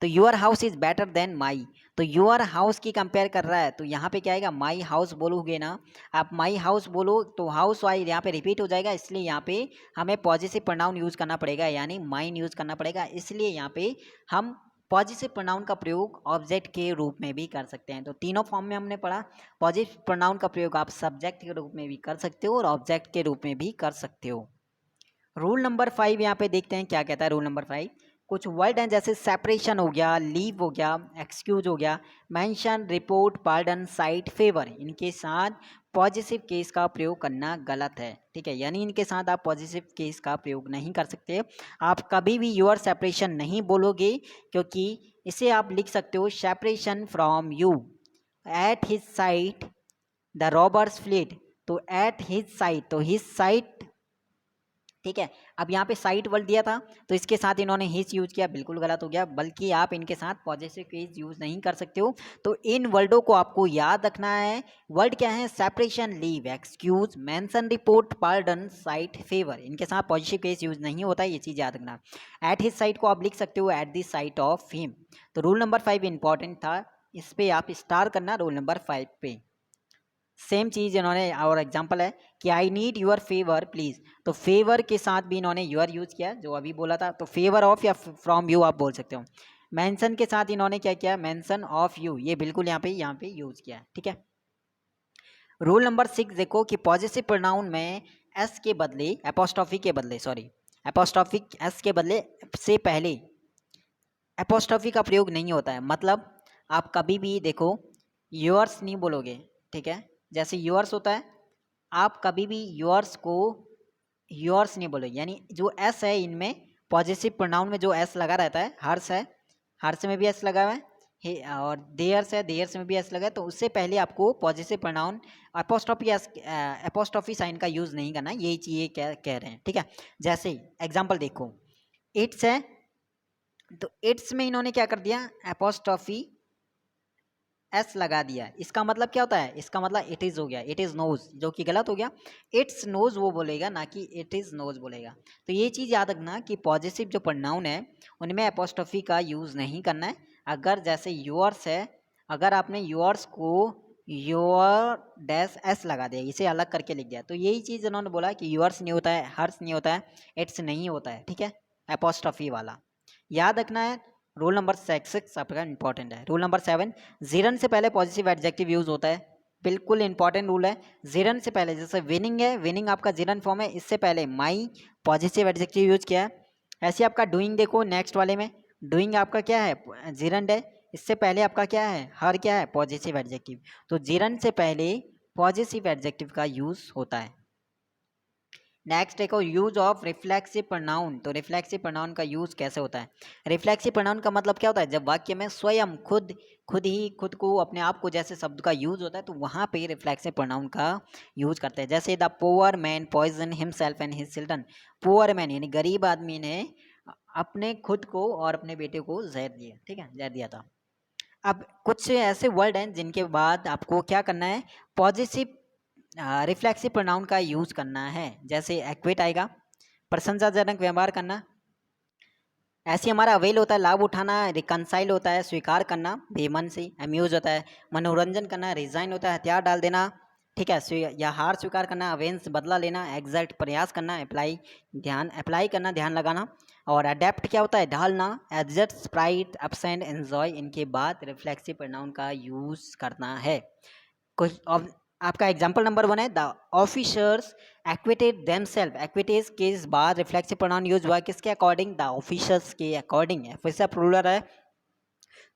तो your house is better than my, तो योर हाउस की कंपेयर कर रहा है, तो यहाँ पे क्या आएगा? माई हाउस बोलोगे ना आप, माई हाउस बोलो तो हाउस वाई यहाँ पे रिपीट हो जाएगा, इसलिए यहाँ पे हमें पॉजिटिव प्रोनाउन यूज़ करना पड़ेगा, यानी माइन यूज़ करना पड़ेगा। इसलिए यहाँ पे हम पॉजिटिव प्रोनाउन का प्रयोग ऑब्जेक्ट के रूप में भी कर सकते हैं। तो तीनों फॉर्म में हमने पढ़ा। पॉजिटिव प्रोनाउन का प्रयोग आप सब्जेक्ट के रूप में भी कर सकते हो और ऑब्जेक्ट के रूप में भी कर सकते हो। रूल नंबर 5 यहाँ पे देखते हैं क्या कहता है। रूल नंबर 5, कुछ वर्ड हैं जैसे सेपरेशन हो गया, लीव हो गया, एक्सक्यूज हो गया, mention, report, pardon, site, favour, इनके साथ पॉजिटिव केस का प्रयोग करना गलत है। ठीक है, यानी इनके साथ आप पॉजिटिव केस का प्रयोग नहीं कर सकते। आप कभी भी योर सेपरेशन नहीं बोलोगे, क्योंकि इसे आप लिख सकते हो separation from you, at his site the robbers fled, तो एट हिज साइट, तो हिज साइट ठीक है। अब यहाँ पे साइट वर्ड दिया था तो इसके साथ इन्होंने हिज यूज किया, बिल्कुल गलत हो गया, बल्कि आप इनके साथ पॉजिटिव केस यूज नहीं कर सकते हो। तो इन वर्डों को आपको याद रखना है। वर्ड क्या है? Separation, leave, excuse, mention, report, pardon, site, favour. इनके साथ पॉजिटिव केस यूज नहीं होता है, ये चीज़ याद रखना। एट हिज साइट को आप लिख सकते हो at the site of him. तो रूल नंबर 5 इंपॉर्टेंट था, इस पे आप स्टार करना रूल नंबर 5 पे। सेम चीज़ इन्होंने और एग्जांपल है कि I need your favour please. तो फेवर के साथ भी इन्होंने योर यूज़ किया जो अभी बोला था, तो फेवर ऑफ या फ्रॉम यू आप बोल सकते हो। मेंशन के साथ इन्होंने क्या किया? मेंशन ऑफ यू, ये बिल्कुल यहाँ पे यूज़ किया है। ठीक है। रूल नंबर 6 देखो कि पॉजिटिव प्रोनाउन में एस के बदले एपोस्ट्रॉफी के बदले एपोस्ट्रॉफी एस के बदले से पहले एपोस्ट्रॉफी का प्रयोग नहीं होता है। मतलब आप कभी भी देखो योर्स नहीं बोलोगे, ठीक है। जैसे योर्स होता है, आप कभी भी योर्स को योर्स नहीं बोलोगे, यानी जो एस है इनमें पॉजिटिव प्रोनाउन में जो एस लगा रहता है, हर्ष है, हर्ष में भी एस लगा हुआ है, और देयर्स है, देयर्स में भी एस लगा है, तो उससे पहले आपको possessive pronoun apostrophe s apostrophe sign का यूज़ नहीं करना, यही चीज़ कह रहे हैं। ठीक है। जैसे एग्जाम्पल देखो, इट्स है, तो इट्स में इन्होंने क्या कर दिया? एपोस्ट्रॉफी एस लगा दिया। इसका मतलब क्या होता है? इसका मतलब इट इज़ हो गया, इट इज़ नोज, जो कि गलत हो गया। इट्स नोज वो बोलेगा, ना कि इट इज़ नोज बोलेगा। तो ये चीज़ याद रखना कि पॉजिटिव जो प्रोनाउन है उनमें एपोस्ट्रोफी का यूज़ नहीं करना है। अगर जैसे योर्स है, अगर आपने योर्स को योर डैश एस लगा दिया, इसे अलग करके लिख दिया, तो यही चीज़ उन्होंने बोला कि योर्स नहीं होता है, हर्ष नहीं होता है, इट्स नहीं होता है। ठीक है, एपोस्ट्रोफी वाला याद रखना है। रूल नंबर 6 आपका इंपॉर्टेंट है। रूल नंबर 7, जीरन से पहले पॉजिटिव एडजेक्टिव यूज होता है, बिल्कुल इंपॉर्टेंट रूल है। जीरन से पहले, जैसे विनिंग है, विनिंग आपका जीरन फॉर्म है, इससे पहले माई पॉजिटिव एडजेक्टिव यूज किया है। ऐसे आपका डूइंग देखो, नेक्स्ट वाले में डूइंग आपका क्या है? जीरन है, इससे पहले आपका क्या है? हर क्या है? Positive adjective. तो जीरन से पहले पॉजिटिव एडजेक्टिव का यूज होता है। नेक्स्ट देखो, यूज ऑफ रिफ्लेक्सिव प्रोनाउन। तो रिफ्लेक्सिव प्रोनाउन का यूज कैसे होता है? रिफ्लेक्सिव प्रोनाउन का मतलब क्या होता है? जब वाक्य में स्वयं खुद को अपने आप को जैसे शब्द का यूज होता है, तो वहाँ पे रिफ्लेक्सिव प्रोनाउन का यूज करते हैं। जैसे the poor man poison himself and his children. Poor man यानी गरीब आदमी ने अपने खुद को और अपने बेटे को जहर दिया। ठीक है, जहर दिया था। अब कुछ ऐसे वर्ड हैं जिनके बाद आपको क्या करना है? पॉजिटिव रिफ्लेक्सिव प्रोनाउन का यूज करना है। जैसे एक्वेट आएगा, प्रशंसाजनक व्यवहार करना। ऐसे हमारा अवेल होता है लाभ उठाना, रिकनसाइल होता है स्वीकार करना बेमन से, अम्यूज होता है मनोरंजन करना, रिजाइन होता है हथियार डाल देना। ठीक है, या हार स्वीकार करना, अवेंस बदला लेना, एग्जल्ट प्रयास करना, अप्लाई करना ध्यान लगाना, और अडेप्ट क्या होता है? ढालना, एडजस्ट, स्प्राइट, अपसेंट, एंजॉय। इनके बाद रिफ्लेक्सिव प्रोनाउन का यूज करना है। कुछ आपका एग्जाम्पल नंबर 1 है, द ऑफिसर्स एक्विटेड देमसेल्फ। एक्विटेज के बाद रिफ्लेक्सिव प्रोनाउन यूज हुआ किसके अकॉर्डिंग? द ऑफिसर्स के अकॉर्डिंग है, फिर से प्लूरल है,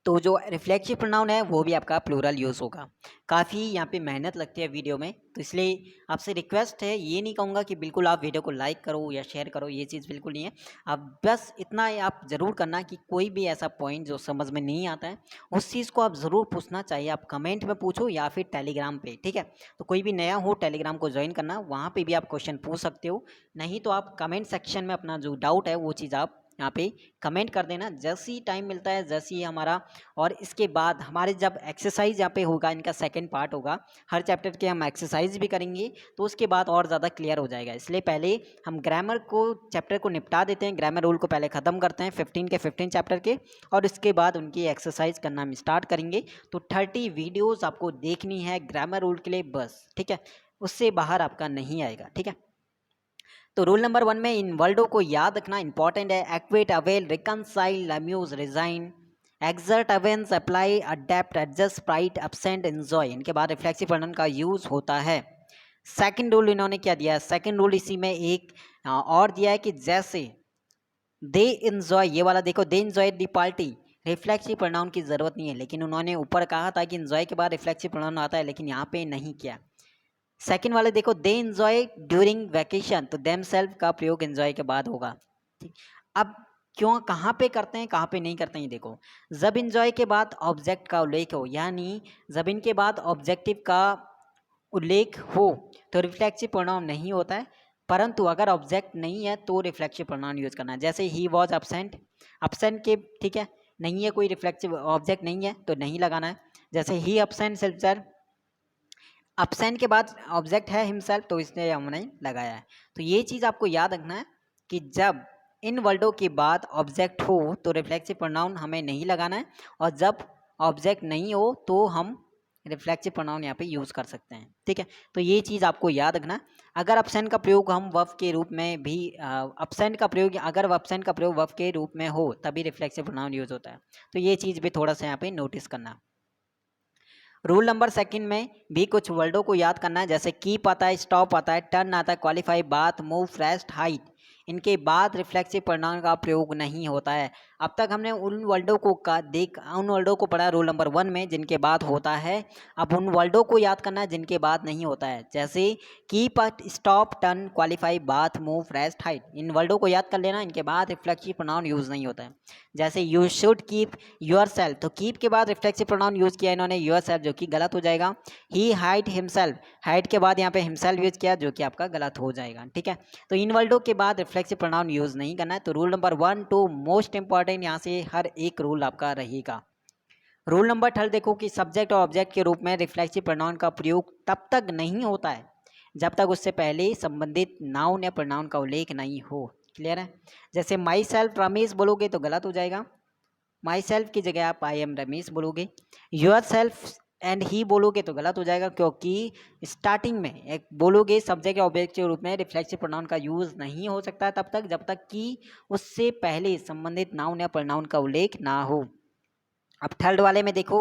तो जो रिफ्लेक्सिव प्रोनाउन है वो भी आपका प्लूरल यूज़ होगा। काफ़ी यहाँ पे मेहनत लगती है वीडियो में, तो इसलिए आपसे रिक्वेस्ट है, ये नहीं कहूँगा कि बिल्कुल आप वीडियो को लाइक करो या शेयर करो, ये चीज़ बिल्कुल नहीं है। आप बस इतना आप ज़रूर करना कि कोई भी ऐसा पॉइंट जो समझ में नहीं आता है उस चीज़ को आप ज़रूर पूछना चाहिए। आप कमेंट में पूछो या फिर टेलीग्राम पे। ठीक है, तो कोई भी नया हो टेलीग्राम को ज्वाइन करना, वहाँ पर भी आप क्वेश्चन पूछ सकते हो। नहीं तो आप कमेंट सेक्शन में अपना जो डाउट है वो चीज़ आप यहाँ पे कमेंट कर देना, जैसे ही टाइम मिलता है, जैसे ही हमारा। और इसके बाद हमारे जब एक्सरसाइज यहाँ पे होगा, इनका सेकंड पार्ट होगा, हर चैप्टर के हम एक्सरसाइज भी करेंगे, तो उसके बाद और ज़्यादा क्लियर हो जाएगा। इसलिए पहले हम ग्रामर को चैप्टर को निपटा देते हैं, ग्रामर रूल को पहले ख़त्म करते हैं 15 के 15 चैप्टर के, और उसके बाद उनकी एक्सरसाइज करना हम स्टार्ट करेंगे। तो 30 वीडियोज़ आपको देखनी है ग्रामर रूल के लिए बस। ठीक है, उससे बाहर आपका नहीं आएगा। ठीक है, तो रूल नंबर 1 में इन वर्डों को याद रखना इंपॉर्टेंट है। Acquit, avail, reconcile, amuse, resign, exert, avenge, apply, adapt, adjust, pride, absent, enjoy. इनके बाद रिफ्लेक्सिव प्रोनाउन का यूज होता है। सेकंड रूल इन्होंने क्या दिया है? सेकंड रूल इसी में एक और दिया है कि जैसे दे इंजॉय, ये वाला देखो, they enjoy the party, reflexive pronoun की जरूरत नहीं है, लेकिन उन्होंने ऊपर कहा था कि इंजॉय के बाद रिफ्लेक्सिव प्रोनाउन आता है, लेकिन यहाँ पे नहीं किया। सेकंड वाले देखो, दे एंजॉय ड्यूरिंग वैकेशन, तो देम सेल्फ का प्रयोग एंजॉय के बाद होगा। ठीक, अब क्यों, कहाँ पे करते हैं, कहाँ पे नहीं करते हैं, देखो। जब एंजॉय के बाद ऑब्जेक्ट का उल्लेख हो, यानी जब इनके बाद ऑब्जेक्टिव का उल्लेख हो, तो रिफ्लेक्सिव प्रोनाउन नहीं होता है। परंतु अगर ऑब्जेक्ट नहीं है तो रिफ्लेक्सिव प्रोनाउन यूज करना है। जैसे ही वॉज absent, absent के ठीक है नहीं है, कोई रिफ्लेक्सिव ऑब्जेक्ट नहीं है तो नहीं लगाना है। जैसे ही absent himself, absent के बाद ऑब्जेक्ट है himself तो इसलिए हमने लगाया है। तो ये चीज़ आपको याद रखना है कि जब इन वर्डों के बाद ऑब्जेक्ट हो तो रिफ्लेक्सिव प्रोनाउन हमें नहीं लगाना है, और जब ऑब्जेक्ट नहीं हो तो हम रिफ्लेक्सिव प्रोनाउन यहाँ पे यूज़ कर सकते हैं। ठीक है, तो ये चीज़ आपको याद रखना। अगर absent का प्रयोग हम वर्ब के रूप में भी absent का प्रयोग अगर absent का प्रयोग वर्ब के रूप में हो तभी रिफ्लेक्सिव प्रोनाउन यूज़ होता है। तो ये चीज़ भी थोड़ा सा यहाँ पे नोटिस करना। रूल नंबर सेकंड में भी कुछ वर्डों को याद करना है। जैसे कीप आता है, स्टॉप आता है, टर्न आता है, qualify, bathe, move, rest, height, इनके बाद रिफ्लेक्सिव प्रोनाउन का प्रयोग नहीं होता है। अब तक हमने उन वर्डों को उन वर्डों को पढ़ा रूल नंबर 1 में जिनके बाद होता है। अब उन वर्डों को याद करना है जिनके बाद नहीं होता है। जैसे keep, stop, turn, qualify, bathe, move, rest, hide, इन वर्डों को याद कर लेना, इनके बाद रिफ्लेक्सिव प्रोनाउन यूज़ नहीं होता है। जैसे you should keep your self, तो कीप के बाद रिफ्लेक्सिव प्रोनाउन यूज़ किया इन्होंने योर सेल्फ, जो कि गलत हो जाएगा। ही हाइड हिमसेल्फ, हाइड के बाद यहाँ पे हिमसेल्फ यूज़ किया जो कि आपका गलत हो जाएगा। ठीक है, तो इन वर्डों के बाद रिफ्लेक्सिव प्रोनाउन यूज़ नहीं करना है। तो रूल नंबर 1 2 मोस्ट इंपॉर्टेंट, यहाँ से हर एक रूल आपका रहेगा। रूल नंबर 3 देखो कि सब्जेक्ट और ऑब्जेक्ट के रूप में रिफ्लेक्सिव प्रोनाउन का प्रयोग तब तक नहीं होता है जब तक उससे पहले संबंधित नाउन या प्रोनाउन का उल्लेख नहीं हो। क्लियर है? जैसे माई सेल्फ रमेश बोलोगे तो गलत हो जाएगा, माई सेल्फ की जगह आप आई एम रमेश बोलोगे। योर सेल्फ एंड ही बोलोगे तो गलत हो जाएगा, क्योंकि स्टार्टिंग में एक बोलोगे सब्जेक्ट या ऑब्जेक्ट के रूप में रिफ्लेक्सिव प्रोनाउन का यूज़ नहीं हो सकता तब तक जब तक कि उससे पहले संबंधित नाउन या प्रोनाउन का उल्लेख ना हो। अब थर्ड वाले में देखो,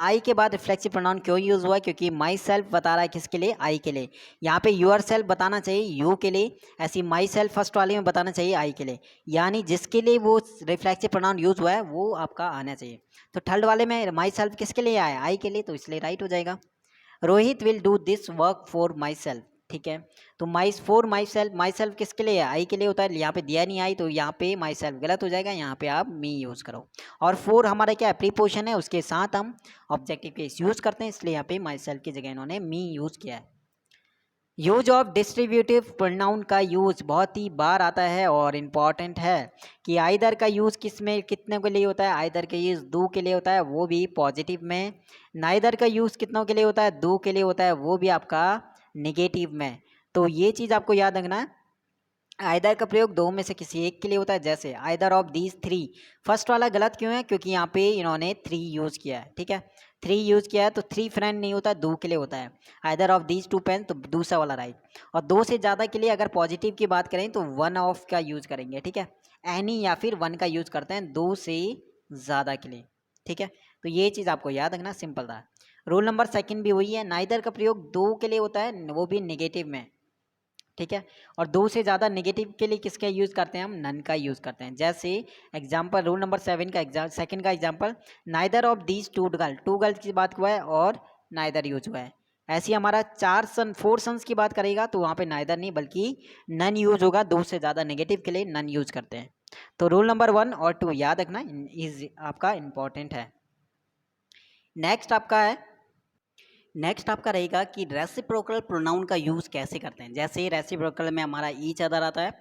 आई के बाद रिफ्लेक्सिव प्रोनाउन क्यों यूज़ हुआ है? क्योंकि माई सेल्फ बता रहा है किसके लिए? आई के लिए। यहाँ पे यूर सेल्फ बताना चाहिए यू के लिए, ऐसी माई सेल्फ फर्स्ट वाले में बताना चाहिए आई के लिए, यानी जिसके लिए वो रिफ्लेक्सिव प्रोनाउन यूज़ हुआ है वो आपका आना चाहिए। तो थर्ड वाले में माई सेल्फ किसके लिए आया? आई के लिए, तो इसलिए राइट हो जाएगा। Rohit will do this work for my self. ठीक है, तो माई सेल्फ किसके लिए है? आई के लिए होता है, यहाँ पे दिया नहीं आई तो यहाँ पे माई सेल्फ गलत हो जाएगा, यहाँ पे आप मी यूज़ करो। और फोर हमारा क्या है? प्रीपोजिशन है, उसके साथ हम ऑब्जेक्टिव केस यूज़ करते हैं, इसलिए यहाँ पे माई सेल्फ की जगह इन्होंने मी यूज़ किया है। यूज ऑफ डिस्ट्रीब्यूटिव प्रोनाउन का यूज बहुत ही बार आता है और इम्पॉर्टेंट है कि आइदर का यूज किस में कितने के लिए होता है? आइदर का यूज दो के लिए होता है, वो भी पॉजिटिव में। नाइदर का यूज कितनों के लिए होता है? दो के लिए होता है, वो भी आपका निगेटिव में। तो ये चीज़ आपको याद रखना है। आइदर का प्रयोग दो में से किसी एक के लिए होता है, जैसे either of these three. First वाला गलत क्यों है? क्योंकि यहाँ पे इन्होंने थ्री यूज़ किया है। ठीक है, थ्री यूज़ किया है तो थ्री फ्रेंड नहीं होता, दो के लिए होता है। Either of these two pen, तो दूसरा वाला राइट। और दो से ज़्यादा के लिए अगर पॉजिटिव की बात करें तो वन ऑफ का यूज़ करेंगे। ठीक है, एनी या फिर वन का यूज़ करते हैं दो से ज़्यादा के लिए। ठीक है, तो ये चीज़ आपको याद रखना, सिंपल था। रूल नंबर सेकंड भी वही है, नाइदर का प्रयोग दो के लिए होता है, वो भी नेगेटिव में। ठीक है, और दो से ज़्यादा नेगेटिव के लिए किसका यूज़ करते हैं? हम नन का यूज़ करते हैं। जैसे एग्जाम्पल रूल नंबर 7 का सेकंड का example, neither of these to girls की बात हुआ है और नाइदर यूज हुआ है। ऐसे ही हमारा 4 सन्स की बात करेगा तो वहाँ पे नाइदर नहीं बल्कि नन यूज होगा, दो से ज़्यादा नेगेटिव के लिए नन यूज करते हैं। तो रूल नंबर 1 और 2 याद रखना, इज आपका इम्पॉर्टेंट है। नेक्स्ट आपका रहेगा कि रेसिप्रोकल प्रोनाउन का यूज़ कैसे करते हैं। जैसे रेसिप्रोकल में हमारा ईच अदर आता है,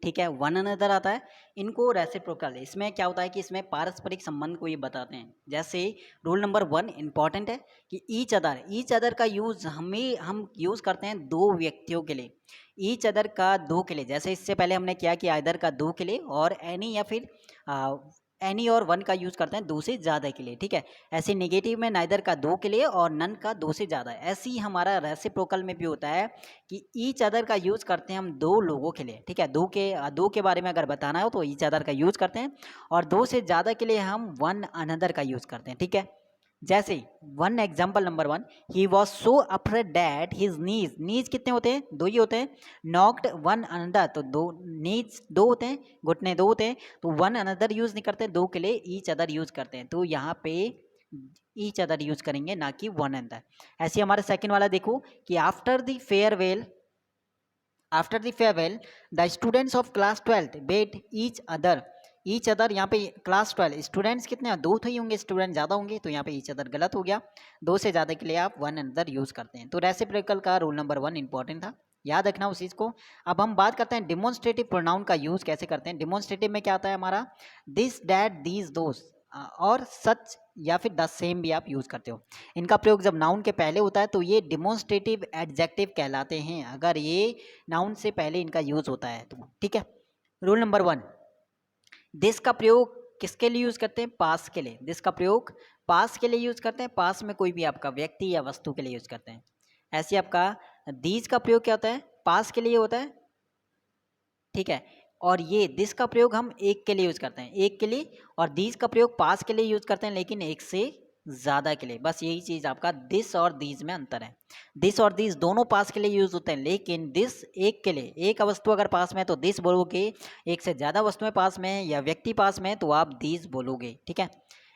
ठीक है, वन अनदर आता है। इनको रेसिप्रोकल, इसमें क्या होता है कि इसमें पारस्परिक संबंध को ये बताते हैं। जैसे रूल नंबर 1 इंपॉर्टेंट है कि ईच अदर का यूज़ हम यूज़ करते हैं दो व्यक्तियों के लिए, ईच अदर का दो के लिए। जैसे इससे पहले हमने किया कि आइदर का दो के लिए, और एनी या फिर एनी और वन का यूज़ करते हैं दो से ज़्यादा के लिए। ठीक है, ऐसे नेगेटिव में नाइदर का दो के लिए और नन का दो से ज़्यादा। ऐसे ही हमारा रेसिप्रोकल में भी होता है कि ईच अदर का यूज़ करते हैं हम दो लोगों के लिए। ठीक है, दो के बारे में अगर बताना हो तो ईच अदर का यूज़ करते हैं, और दो से ज़्यादा के लिए हम वन अनदर का यूज़ करते हैं। ठीक है, जैसे one example number 1, he was so afraid that his knees कितने होते हैं? दो ही होते हैं। नॉक्ड वन अनदर, तो दो नीज दो होते हैं, घुटने दो होते हैं, तो वन अनदर यूज़ नहीं करते, दो के लिए ईच अदर यूज़ करते हैं। तो यहाँ पे ईच अदर यूज़ करेंगे, ना कि वन अनदर। ऐसे हमारा सेकंड वाला देखो कि after the farewell the students of class 12 bet each other यहाँ पे क्लास 12 स्टूडेंट्स कितने हैं? दो तो ही होंगे, स्टूडेंट ज़्यादा होंगे, तो यहाँ पे ईच अदर गलत हो गया। दो से ज़्यादा के लिए आप वन अनदर यूज़ करते हैं। तो रेसिप्रोकल का रूल नंबर 1 इंपॉर्टेंट था। याद रखना उस चीज़ को। अब हम बात करते हैं डिमॉन्स्ट्रेटिव प्रोनाउन का यूज़ कैसे करते हैं। डिमॉन्स्ट्रेटिव में क्या आता है हमारा, दिस डैट दीज दोस और सच या फिर द सेम भी आप यूज़ करते हो। इनका प्रयोग जब नाउन के पहले होता है तो ये डिमॉन्स्ट्रेटिव एडजेक्टिव कहलाते हैं, अगर ये नाउन से पहले इनका यूज़ होता है तो, ठीक है। रूल नंबर 1, दिस का प्रयोग किसके लिए यूज़ करते हैं, पास के लिए। दिस का प्रयोग पास के लिए यूज़ करते हैं, पास में कोई भी आपका व्यक्ति या वस्तु के लिए यूज़ करते हैं। ऐसे आपका दीज का प्रयोग क्या होता है, पास के लिए होता है, ठीक है। और ये दिस का प्रयोग हम एक के लिए यूज़ करते हैं, एक के लिए, और दीज का प्रयोग पास के लिए यूज़ करते हैं लेकिन एक से ज़्यादा के लिए। बस यही चीज़ आपका दिस और दीज में अंतर है। दिस और दीज दोनों पास के लिए यूज़ होते हैं, लेकिन दिस एक के लिए, एक वस्तु अगर पास में है तो दिस बोलोगे, एक से ज़्यादा वस्तुएं पास में है या व्यक्ति पास में है तो आप दीज बोलोगे, ठीक है।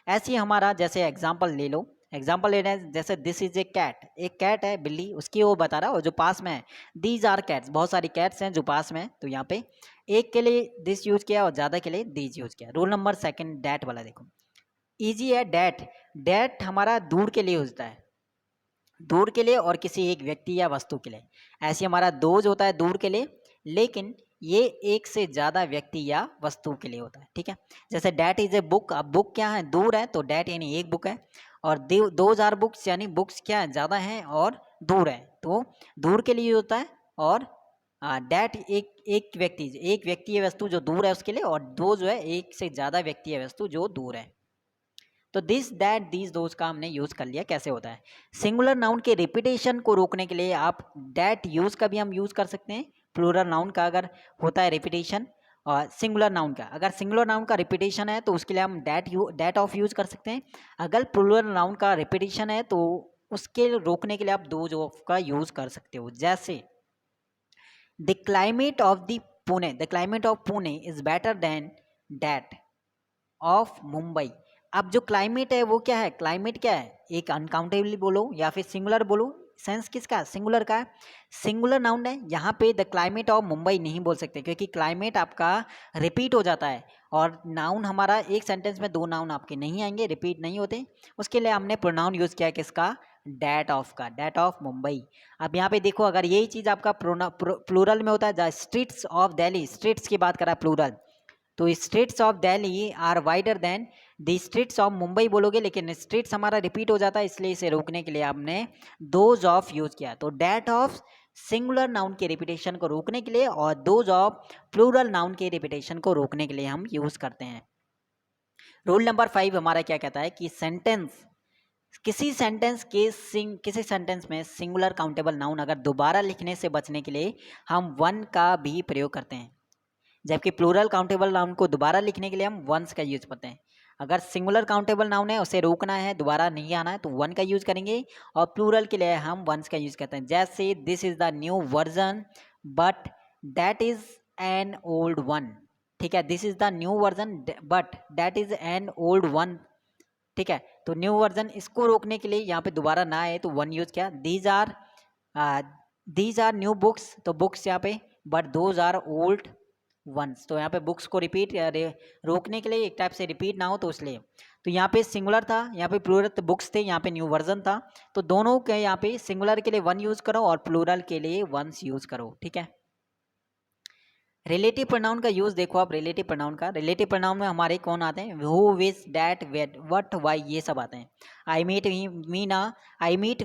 ऐसे ही हमारा जैसे एग्जाम्पल ले लो, एग्जाम्पल ले रहे हैं जैसे दिस इज ए कैट, एक कैट है बिल्ली, उसकी वो बता रहा है और जो पास में है दीज आर कैट्स, बहुत सारी कैट्स हैं जो पास में है, तो यहाँ पे एक के लिए दिस यूज किया और ज़्यादा के लिए दीज यूज किया। रूल नंबर 2 डैट वाला देखो, इजी है डैट। डैट हमारा दूर के लिए होता है, दूर के लिए और किसी एक व्यक्ति या वस्तु के लिए। ऐसे हमारा दोज होता है दूर के लिए, लेकिन ये एक से ज़्यादा व्यक्ति या वस्तु के लिए होता है, ठीक है। जैसे डैट इज ए बुक, अब बुक क्या है, दूर है, तो डैट यानी एक बुक है, और दोज आर बुक्स यानी बुक्स क्या है, ज़्यादा हैं और दूर है, तो दूर के लिए होता है। और डैट एक व्यक्ति या वस्तु जो दूर है उसके लिए, और दो जो है एक से ज़्यादा व्यक्ति या वस्तु जो दूर है। तो दिस दैट दीज दोज का हमने यूज़ कर लिया। कैसे होता है, सिंगुलर नाउन के रिपीटेशन को रोकने के लिए आप डैट यूज़ का भी हम यूज़ कर सकते हैं। प्लूरल नाउन का अगर होता है रिपीटेशन, और सिंगुलर नाउन का अगर सिंगुलर नाउन का रिपीटेशन है तो उसके लिए हम डैट ऑफ यूज़ कर सकते हैं। अगर प्लूरल नाउन का रिपीटेशन है तो उसके रोकने के लिए आप दोज ऑफ का यूज़ कर सकते हो। जैसे the climate of the Pune, the climate of Pune is better than that of Mumbai. अब जो क्लाइमेट है वो क्या है, क्लाइमेट क्या है, एक अनकाउंटेबली बोलो या फिर सिंगुलर बोलो, सेंस किसका, सिंगुलर का है, सिंगुलर नाउन है। यहाँ पे द क्लाइमेट ऑफ मुंबई नहीं बोल सकते क्योंकि क्लाइमेट आपका रिपीट हो जाता है, और नाउन हमारा एक सेंटेंस में दो नाउन आपके नहीं आएंगे, रिपीट नहीं होते। उसके लिए हमने प्रोनाउन यूज़ किया किसका, डैट ऑफ का, डैट ऑफ मुंबई। अब यहाँ पे देखो अगर यही चीज़ आपका प्लूरल में होता है, the streets of Delhi, streets की बात करा प्लूरल, तो streets of Delhi are wider than the streets of Mumbai बोलोगे, लेकिन स्ट्रीट्स हमारा रिपीट हो जाता है, इसलिए इसे रोकने के लिए आपने दोज ऑफ यूज किया। तो डैट ऑफ सिंगुलर नाउन के रिपीटेशन को रोकने के लिए और दोज ऑफ प्लूरल नाउन के रिपीटेशन को रोकने के लिए हम यूज करते हैं। रूल नंबर 5 हमारा क्या कहता है कि सेंटेंस, किसी सेंटेंस में सिंगुलर काउंटेबल नाउन अगर दोबारा लिखने से बचने के लिए हम वन का भी प्रयोग करते हैं, जबकि प्लूरल काउंटेबल नाउन को दोबारा लिखने के लिए हम वंस का यूज करते हैं। अगर सिंगुलर काउंटेबल नाउन है उसे रोकना है, दोबारा नहीं आना है, तो वन का यूज करेंगे, और प्लूरल के लिए हम वंस का यूज करते हैं। जैसे this is the new version but that is an old one, ठीक है। This is the new version but that is an old one, ठीक है। तो न्यू वर्जन, इसको रोकने के लिए यहाँ पे दोबारा ना आए तो वन यूज किया। दीज आर न्यू बुक्स, तो बुक्स यहाँ पे, but those are old ones, तो यहाँ पे बुक्स को रिपीट रोकने के लिए एक टाइप से रिपीट ना हो तो इसलिए। तो यहाँ पे सिंगुलर था, यहाँ पे प्लूरल बुक्स थे, यहाँ पे न्यू वर्जन था, तो दोनों के यहाँ पे सिंगुलर के लिए वन यूज करो और प्लूरल के लिए वंस यूज करो, ठीक है। रिलेटिव प्रोनाउन का यूज देखो आप, रिलेटिव प्रोनाउन का, रिलेटिव प्रोनाउन में हमारे कौन आते हैं, हु, विच, दैट, वेट, व्हाट, व्हाई, ये सब आते हैं। I meet Veena, I met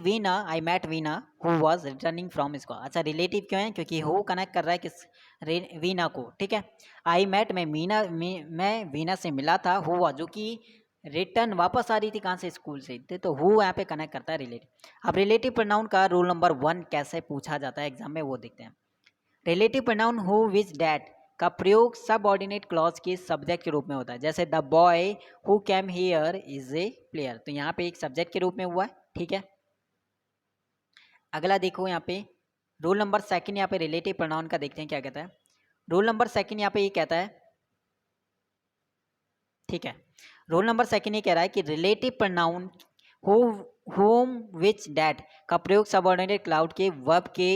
Veena who was returning from school. अच्छा रिलेटिव क्यों है, क्योंकि हु कनेक्ट कर रहा है किस, वीना को, ठीक है। आई मेट में मैं वीना से मिला था, हुआ जो कि रिटर्न वापस आ रही थी कहाँ से, स्कूल से, तो हु यहाँ पे कनेक्ट करता है रिलेटिव। अब रिलेटिव प्रोनाउन का रूल नंबर 1 कैसे पूछा जाता है एग्जाम में वो देखते हैं। Relative pronoun who, which, that का प्रयोग सबऑर्डिनेट क्लॉज के सब्जेक्ट के रूप में होता है। जैसे the boy who came here is a player, तो यहाँ पे एक सब्जेक्ट के रूप में हुआ है, ठीक है। अगला देखो यहाँ पे रूल नंबर 2 यहाँ पे रिलेटिव प्रोनाउन का देखते हैं क्या कहता है। रूल नंबर 2 यहाँ पे ये कहता है, ठीक है, रूल नंबर 2 ये कह रहा है कि relative pronoun who, home, which, that का प्रयोग सबऑर्डिनेट क्लाउड के वर्ब के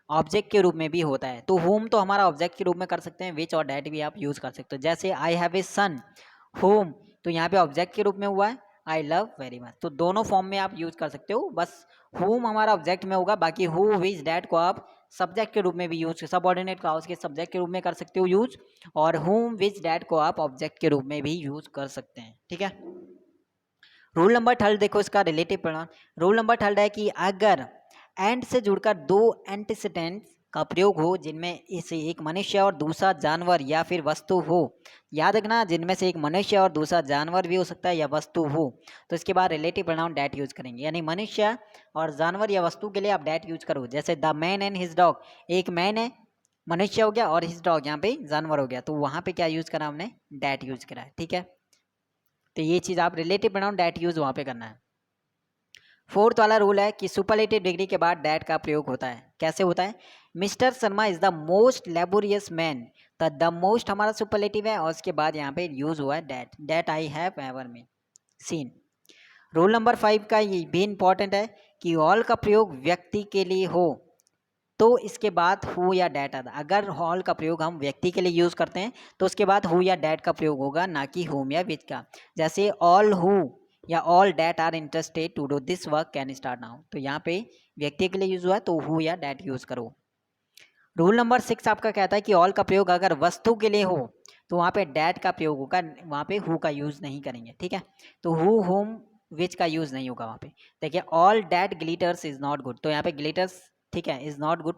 ऑब्जेक्ट के रूप में भी होता है। तो होम तो हमारा ऑब्जेक्ट के रूप में कर सकते हैं, विच और डैट भी आप यूज कर सकते हो। जैसे I have a sun, home तो यहाँ पे ऑब्जेक्ट के रूप में हुआ है, आई लव वेरी मच, तो दोनों फॉर्म में आप यूज कर सकते हो। बस होम हमारा ऑब्जेक्ट में होगा, बाकी हु, विच, डैट को आप सब्जेक्ट के रूप में भी यूज, सबऑर्डिनेट क्लाउज के सब्जेक्ट के रूप में कर सकते हो यूज, और whom which that को आप ऑब्जेक्ट के रूप में भी यूज कर सकते हैं। ठीक है, रूल नंबर थर्ड देखो इसका relative pronoun. Rule number third है कि अगर एंड से जुड़कर दो एंटीसीडेंट्स का प्रयोग हो जिनमें से एक मनुष्य और दूसरा जानवर या फिर वस्तु हो, याद रखना जिनमें से एक मनुष्य और दूसरा जानवर भी हो सकता है या वस्तु हो, तो इसके बाद रिलेटिव प्रोनाउन डैट यूज करेंगे। यानी मनुष्य और जानवर या वस्तु के लिए आप डैट यूज करो। जैसे the man and his dog, एक मैन है मनुष्य हो गया और हिज डॉग यहाँ पे जानवर हो गया, तो वहाँ पे क्या यूज करा हमने, डैट यूज करा है। ठीक है, तो ये चीज़ आप रिलेटिव प्रोनाउन डैट यूज वहाँ पे करना है। फोर्थ वाला रूल है कि सुपरलेटिव डिग्री के बाद डैट का प्रयोग होता है। कैसे होता है, mister Sharma is the most laborious man, तो द मोस्ट हमारा सुपरलेटिव है और उसके बाद यहाँ पे यूज हुआ है that, that I have ever में सीन। रूल नंबर 5 का ये भी इंपॉर्टेंट है कि ऑल का प्रयोग व्यक्ति के लिए हो तो इसके बाद हु या डैट आता। अगर ऑल का प्रयोग हम व्यक्ति के लिए यूज करते हैं तो उसके बाद हु या डैट का प्रयोग होगा, ना कि हुम या विच का। जैसे ऑल हु या all that are interested to do this work can start now, तो यहाँ पे व्यक्ति के लिए यूज हुआ है तो हु या डैट यूज करो। रूल नंबर 6 आपका कहता है कि ऑल का प्रयोग अगर वस्तु के लिए हो तो वहाँ पे डैट का प्रयोग होगा, वहाँ पे हु का यूज नहीं करेंगे। ठीक है, तो हु होम विच का यूज नहीं होगा वहाँ पे। देखिए all that glitters is not good, तो यहाँ पे ग्लिटर्स ठीक है इज नॉट गुड,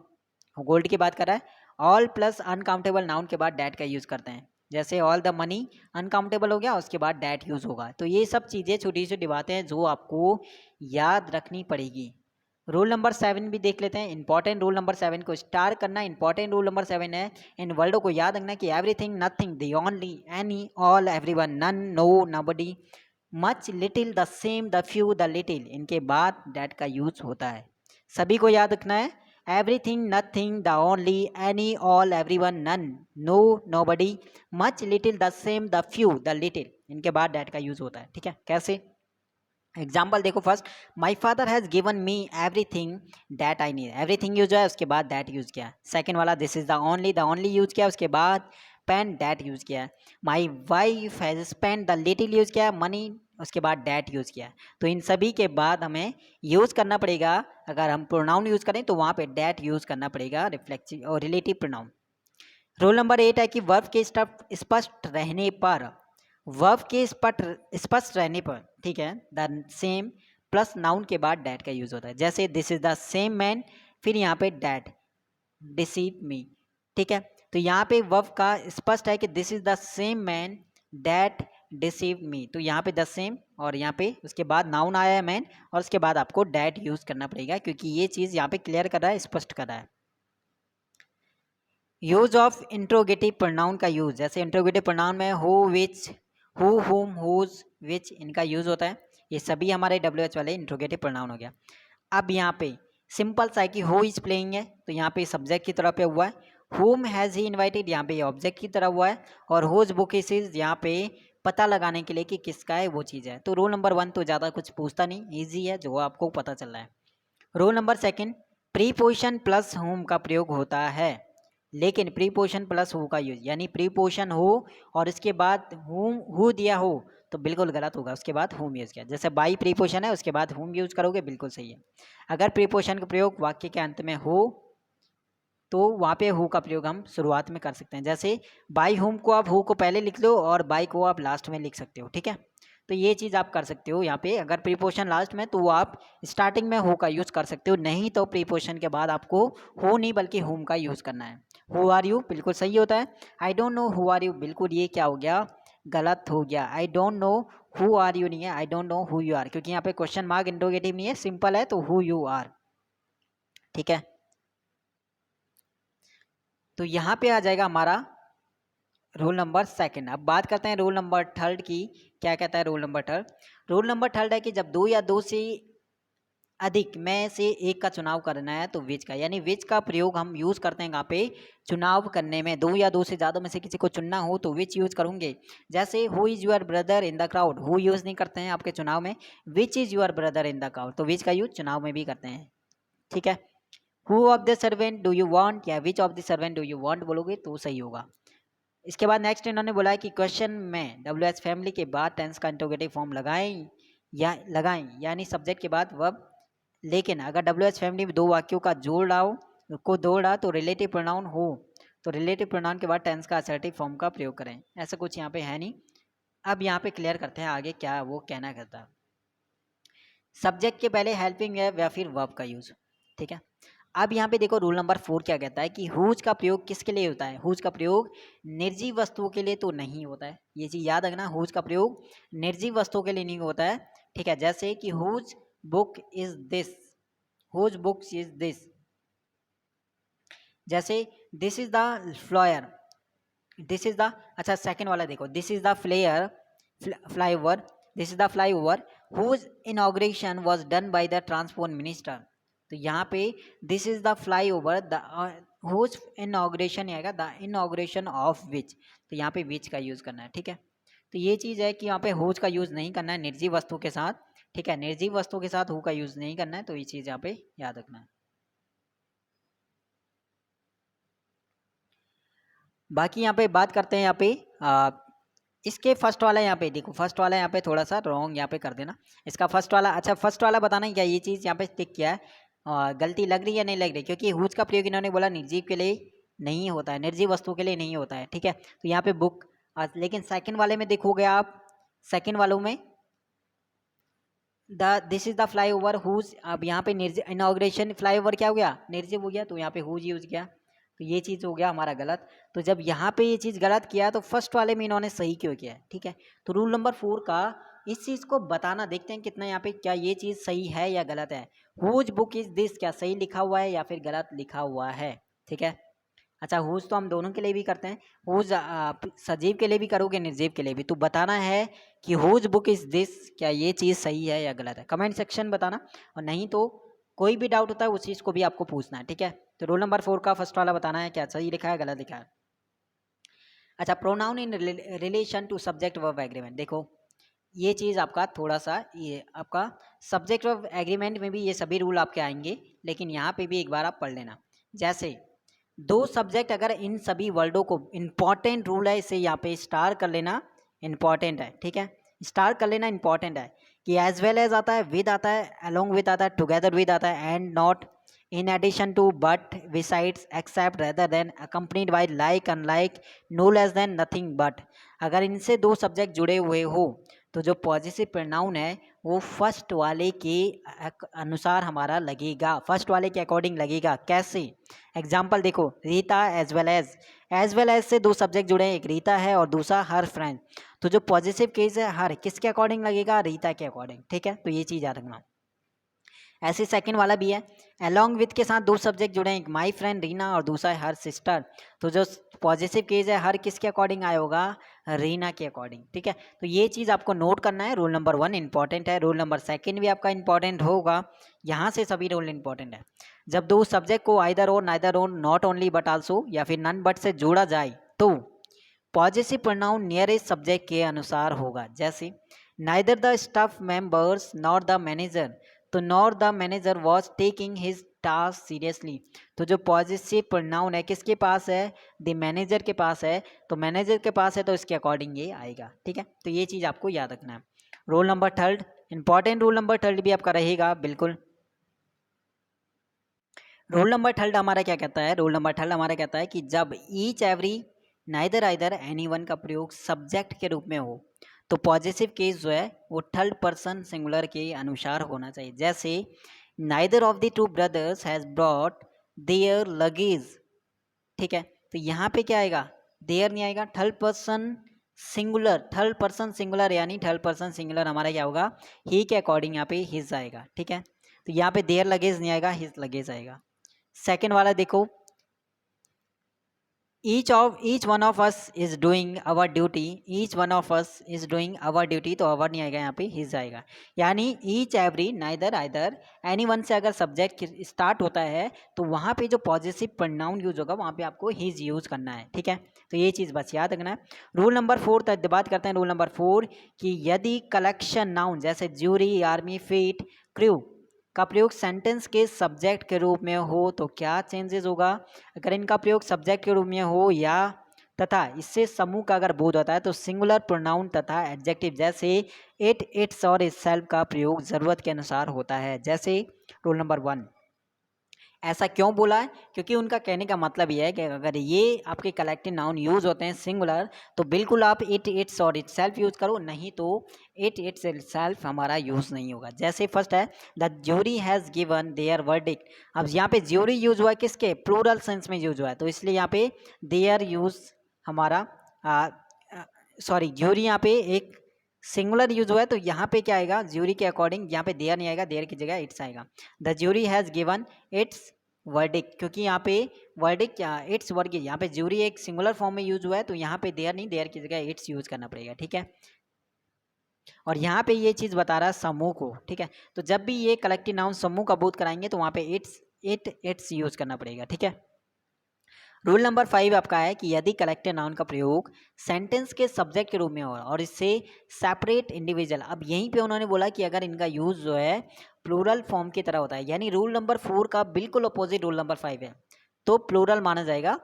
गोल्ड की बात कर रहा है। ऑल प्लस अनकाउंटेबल नाउन के बाद डैट का यूज करते हैं। जैसे ऑल द मनी अनकाउंटेबल हो गया, उसके बाद डैट यूज होगा। तो ये सब चीज़ें छोटी छोटी बातें हैं जो आपको याद रखनी पड़ेगी। रूल नंबर 7 भी देख लेते हैं, इंपॉर्टेंट रूल नंबर 7 को स्टार करना। इंपॉर्टेंट रूल नंबर 7 है इन वर्ल्डों को याद रखना कि everything nothing the only any all everyone none no nobody much little the same the few the little, इनके बाद डैट का यूज होता है। सभी को याद रखना है, everything nothing the only any all everyone none no nobody much little the same the few the little, इनके बाद डैट का यूज होता है। ठीक है, कैसे एग्जाम्पल देखो, first my father has given me everything that I need, everything use है उसके बाद दैट यूज किया। सेकंड वाला this is the only use किया उसके बाद पेन दैट यूज किया। My wife has spend the little use किया, मनी उसके बाद डैट यूज किया। तो इन सभी के बाद हमें यूज करना पड़ेगा, अगर हम प्रोनाउन यूज करें तो वहाँ पे डैट यूज करना पड़ेगा, रिफ्लेक्सिव और रिलेटिव प्रोनाउन। रूल नंबर 8 है कि वर्ब के स्पष्ट रहने पर, वर्ब के स्पष्ट रहने पर ठीक है द सेम प्लस नाउन के बाद डैट का यूज होता है। जैसे this is the same man, फिर यहाँ पे डैट डिसीव मी। ठीक है, तो यहाँ पे वर्ब का स्पष्ट है कि this is the same man that deceive me, तो यहाँ पे द सेम और यहाँ पे उसके बाद नाउन आया है मैन और उसके बाद आपको डैट यूज करना पड़ेगा, क्योंकि ये चीज़ यहाँ पे क्लियर कर रहा है, स्पष्ट कर रहा है। यूज ऑफ इंट्रोगेटिव प्रोनाउन का यूज, जैसे इंट्रोगेटिव प्रोनाउन में who which who whom whose which इनका यूज होता है। ये सभी हमारे WH वाले इंट्रोगेटिव प्रोनाउन हो गया। अब यहाँ पे सिंपल सा है कि हु इज प्लेइंग है तो यहाँ पे सब्जेक्ट की तरह पे हुआ है, हुम हैज़ ही इन्वाइटेड यहाँ पे ऑब्जेक्ट की तरह हुआ है, और हुज बुक इज यहाँ पे पता लगाने के लिए कि किसका है वो चीज़ है। तो रूल नंबर 1 तो ज़्यादा कुछ पूछता नहीं, ईजी है जो आपको पता चल रहा है। रूल नंबर 2 प्रीपोजिशन प्लस हुम का प्रयोग होता है, लेकिन प्रीपोजिशन प्लस हु का यूज, यानी प्रीपोजिशन हो और इसके बाद हुम हु दिया हो तो बिल्कुल गलत होगा, उसके बाद हुम यूज किया। जैसे बाई प्रीपोजिशन है उसके बाद हुम यूज करोगे बिल्कुल सही है। अगर प्रीपोजिशन का प्रयोग वाक्य के अंत में हो तो वहाँ पे हु का प्रयोग हम शुरुआत में कर सकते हैं। जैसे बाई हुम को आप हु को पहले लिख लो और बाई को आप लास्ट में लिख सकते हो। ठीक है, तो ये चीज़ आप कर सकते हो। यहाँ पे अगर प्रीपोजिशन लास्ट में तो वो आप स्टार्टिंग में हु का यूज़ कर सकते हो, नहीं तो प्रीपोजिशन के बाद आपको हु नहीं बल्कि हुम का यूज़ करना है। हु आर यू बिल्कुल सही होता है, I don't know who are you बिल्कुल ये क्या हो गया, गलत हो गया। I don't know who are you नहीं है, I don't know who you are, क्योंकि यहाँ पे क्वेश्चन मार्क इंट्रोगेटिव नहीं है, सिंपल है, तो हु यू आर। ठीक है, तो यहाँ पे आ जाएगा हमारा रूल नंबर 2। अब बात करते हैं रूल नंबर 3 की। क्या कहता है रूल नंबर 3? रूल नंबर 3 है कि जब दो या दो से अधिक में से एक का चुनाव करना है तो विच का, यानी विच का प्रयोग हम यूज करते हैं यहाँ पे चुनाव करने में। दो या दो से ज़्यादा में से किसी को चुनना हो तो विच यूज करूंगे। जैसे who is your brother in the crowd, who use नहीं करते हैं आपके चुनाव में, which is your brother in the crowd, तो विच का यूज चुनाव में भी करते हैं। ठीक है, who of the servant do you want या which of the servant do you want बोलोगे तो सही होगा। इसके बाद नेक्स्ट इन्होंने बोला है कि क्वेश्चन में WH फैमिली के बाद टेंस का इंट्रोगेटिव फॉर्म लगाएं, यानी सब्जेक्ट के बाद वर्ब, लेकिन अगर WH फैमिली में दो वाक्यों का जोड़ लाओ को दौड़ा तो रिलेटिव प्रोनाउन हो, तो रिलेटिव प्रोनाउन के बाद टेंस का असर्टिव फॉर्म का प्रयोग करें। ऐसा कुछ यहाँ पे है नहीं। अब यहाँ पे क्लियर करते हैं आगे क्या वो कहना करता है। सब्जेक्ट के पहले हेल्पिंग वर्ब या फिर वर्ब का यूज, ठीक है। अब यहाँ पे देखो रूल नंबर 4 क्या कहता है कि हुज का प्रयोग किसके लिए होता है। हुज का प्रयोग निर्जीव वस्तुओं के लिए तो नहीं होता है, ये चीज याद रखना। हुज का प्रयोग निर्जीव वस्तुओं के लिए नहीं होता है, ठीक है। जैसे कि whose book is this, whose books is this. जैसे this is the flyer, this is the, अच्छा सेकंड वाला देखो, this is the flyer flyover, this is the flyover whose inauguration was done by the transport minister. तो यहाँ पे this is the flyover the whose inauguration आएगा, the inauguration of which, तो यहाँ पे विच का यूज करना है, ठीक है। तो ये चीज है कि यहाँ पे हुज का यूज नहीं करना है निर्जीव वस्तु के साथ, ठीक है। निर्जीव वस्तु के साथ हु का यूज नहीं करना है, तो ये चीज यहाँ पे याद रखना है। बाकी यहाँ पे बात करते हैं यहाँ पे इसके फर्स्ट वाला, यहाँ पे देखो फर्स्ट वाला यहाँ पे थोड़ा सा रॉन्ग यहाँ पे कर देना इसका फर्स्ट वाला। अच्छा फर्स्ट वाला बताना क्या ये चीज़ यहाँ पे टिक किया है, गलती लग रही है नहीं लग रही, क्योंकि हुज का प्रयोग इन्होंने बोला निर्जीव के लिए नहीं होता है, निर्जीव वस्तु के लिए नहीं होता है, ठीक है। तो यहाँ पे बुक, लेकिन सेकंड वाले में देखोगे आप, सेकंड वालों में the this is the flyover whose, अब यहाँ पे निर्जीव इनॉग्रेशन फ्लाई ओवर क्या हो गया निर्जीव हो गया, तो यहाँ पे हुज यूज किया, तो ये चीज़ हो गया हमारा गलत। तो जब यहाँ पे ये चीज़ गलत किया तो फर्स्ट वाले में इन्होंने सही क्यों किया है, ठीक है। तो रूल नंबर 4 का इस चीज़ को बताना, देखते हैं कितना यहाँ पे क्या ये चीज़ सही है या गलत है। हुज बुक इज दिस, क्या सही लिखा हुआ है या फिर गलत लिखा हुआ है, ठीक है। अच्छा हुज तो हम दोनों के लिए भी करते हैं, हुज सजीव के लिए भी करोगे निर्जीव के लिए भी, तो बताना है कि हुज बुक इज दिस, क्या ये चीज़ सही है या गलत है, कमेंट सेक्शन बताना। और नहीं तो कोई भी डाउट होता है उस चीज़ को भी आपको पूछना है, ठीक है। तो रोल नंबर 4 का फर्स्ट वाला बताना है क्या सही लिखा है गलत लिखा है। अच्छा pronoun in relation to subject verb agreement, देखो ये चीज़ आपका थोड़ा सा, ये आपका सब्जेक्ट वर्ब एग्रीमेंट में भी ये सभी रूल आपके आएंगे, लेकिन यहाँ पे भी एक बार आप पढ़ लेना। जैसे दो सब्जेक्ट, अगर इन सभी वर्डों को, इंपॉर्टेंट रूल है इसे यहाँ पे स्टार कर लेना, इंपॉर्टेंट है, ठीक है। स्टार कर लेना इंपॉर्टेंट है कि एज वेल एज आता है, विद आता है, अलोंग विद आता है, टुगेदर विद आता है, and not, in addition to, but, besides, except, rather than, accompanied by, like, unlike, no less than, nothing but। अगर इनसे दो सब्जेक्ट जुड़े हुए हो तो जो पॉजिटिव प्रोनाउन है वो फर्स्ट वाले के अनुसार हमारा लगेगा, फर्स्ट वाले के अकॉर्डिंग लगेगा। कैसे, एग्जाम्पल देखो, रीता एज वेल एज से दो सब्जेक्ट जुड़े हैं, एक रीता है और दूसरा हर फ्रेंड, तो जो पॉजिटिव केस है हर किसके अकॉर्डिंग लगेगा, रीता के अकॉर्डिंग, ठीक है। तो ये चीज़ याद रखना। ऐसे सेकंड वाला भी है, अलॉन्ग विथ के साथ दो सब्जेक्ट जुड़े हैं, एक माई फ्रेंड रीना और दूसरा है हर सिस्टर, तो जो पॉजिटिव केस है हर किसके अकॉर्डिंग आया होगा, रीना के अकॉर्डिंग, ठीक है। तो ये चीज़ आपको नोट करना है, रूल नंबर 1 इंपॉर्टेंट है, रूल नंबर 2 भी आपका इंपॉर्टेंट होगा, यहाँ से सभी रूल इंपॉर्टेंट है। जब दो सब्जेक्ट को आइदर और, नाइदर और, नॉट ओनली बट आल्सो या फिर नन बट से जोड़ा जाए तो पॉजिटिव प्रोनाउन नियरेस्ट सब्जेक्ट के अनुसार होगा। जैसे neither the staff members not the manager, तो not the manager was taking his task seriously, तो जो पॉजिटिव प्रोनाउन है किसके पास है, द मैनेजर के पास है, तो मैनेजर के पास है तो इसके अकॉर्डिंग ये आएगा, ठीक है। तो ये चीज़ आपको याद रखना है। Roll number 3 important, rule number 3 भी आपका रहेगा बिल्कुल। रोल नंबर 3 हमारा क्या कहता है, रोल नंबर 3 हमारा कहता है कि जब each every neither either anyone का प्रयोग सब्जेक्ट के रूप में हो तो पॉजिटिव केस जो है वो थर्ड पर्सन सिंगुलर के अनुसार होना चाहिए। जैसे neither of the two brothers has brought their luggage, ठीक है। तो यहाँ पे क्या आएगा, देयर नहीं आएगा, third person singular, third person singular यानी थर्ड पर्सन सिंगुलर हमारा क्या होगा, ही के अकॉर्डिंग यहाँ पे हिज आएगा, ठीक है। तो यहाँ पे देयर लगेज नहीं आएगा, हिज लगेज आएगा। सेकेंड वाला देखो, each one of us is doing our duty, each one of us is doing our duty, तो our नहीं आएगा यहाँ पे his आएगा। यानी each every neither either anyone से अगर सब्जेक्ट स्टार्ट होता है तो वहाँ पे जो पॉजिटिव प्रोनाउन यूज होगा वहाँ पे आपको his यूज करना है, ठीक है। तो ये चीज़ बस याद रखना है। रूल नंबर 4 तक बात करते हैं। रूल नंबर 4 कि यदि कलेक्शन नाउन जैसे ज्यूरी, आर्मी, फीट, क्रू का प्रयोग सेंटेंस के सब्जेक्ट के रूप में हो तो क्या चेंजेस होगा, अगर इनका प्रयोग सब्जेक्ट के रूप में हो या तथा इससे समूह का अगर बोध होता है तो सिंगुलर प्रोनाउन तथा एडजेक्टिव जैसे इट, इट्स और इटसेल्फ का प्रयोग जरूरत के अनुसार होता है। जैसे रूल नंबर 1 ऐसा क्यों बोला है? क्योंकि उनका कहने का मतलब ये है कि अगर ये आपके कलेक्टिव नाउन यूज़ होते हैं सिंगुलर, तो बिल्कुल आप इट, इट्स और इटसेल्फ यूज़ करो, नहीं तो इट, इट्स, इटसेल्फ हमारा यूज़ नहीं होगा। जैसे फर्स्ट है the jury has given their verdict. अब यहाँ पे ज्यूरी यूज़ हुआ है किसके? प्लूरल सेंस में यूज़ हुआ है, तो इसलिए यहाँ पे देयर यूज़ हमारा सॉरी ज्यूरी यहाँ पे एक सिंगुलर यूज हुआ है, तो यहाँ पे क्या आएगा? ज्यूरी के अकॉर्डिंग यहाँ पे देयर नहीं आएगा, देयर की जगह इट्स आएगा। The jury has given it's verdict, क्योंकि यहाँ पे वर्डिक्ट इट्स वर्डिक्ट, यहाँ पे ज्यूरी एक सिंगुलर फॉर्म में यूज हुआ है, तो यहाँ पे देयर नहीं, देयर की जगह इट्स यूज करना पड़ेगा। ठीक है, और यहाँ पे ये चीज़ बता रहा है समूह को। ठीक है, तो जब भी ये कलेक्टिव नाउन समूह का बोध कराएंगे तो वहाँ पे इट्स यूज करना पड़ेगा। ठीक है, रूल नंबर 5 आपका है कि यदि कलेक्टिव नाउन का प्रयोग सेंटेंस के सब्जेक्ट के रूप में हो और इससे सेपरेट इंडिविजुअल, अब यहीं पे उन्होंने बोला कि अगर इनका यूज जो है प्लूरल फॉर्म की तरह होता है, यानी रूल नंबर 4 का बिल्कुल अपोजिट रूल नंबर 5 है, तो प्लूरल माना जाएगा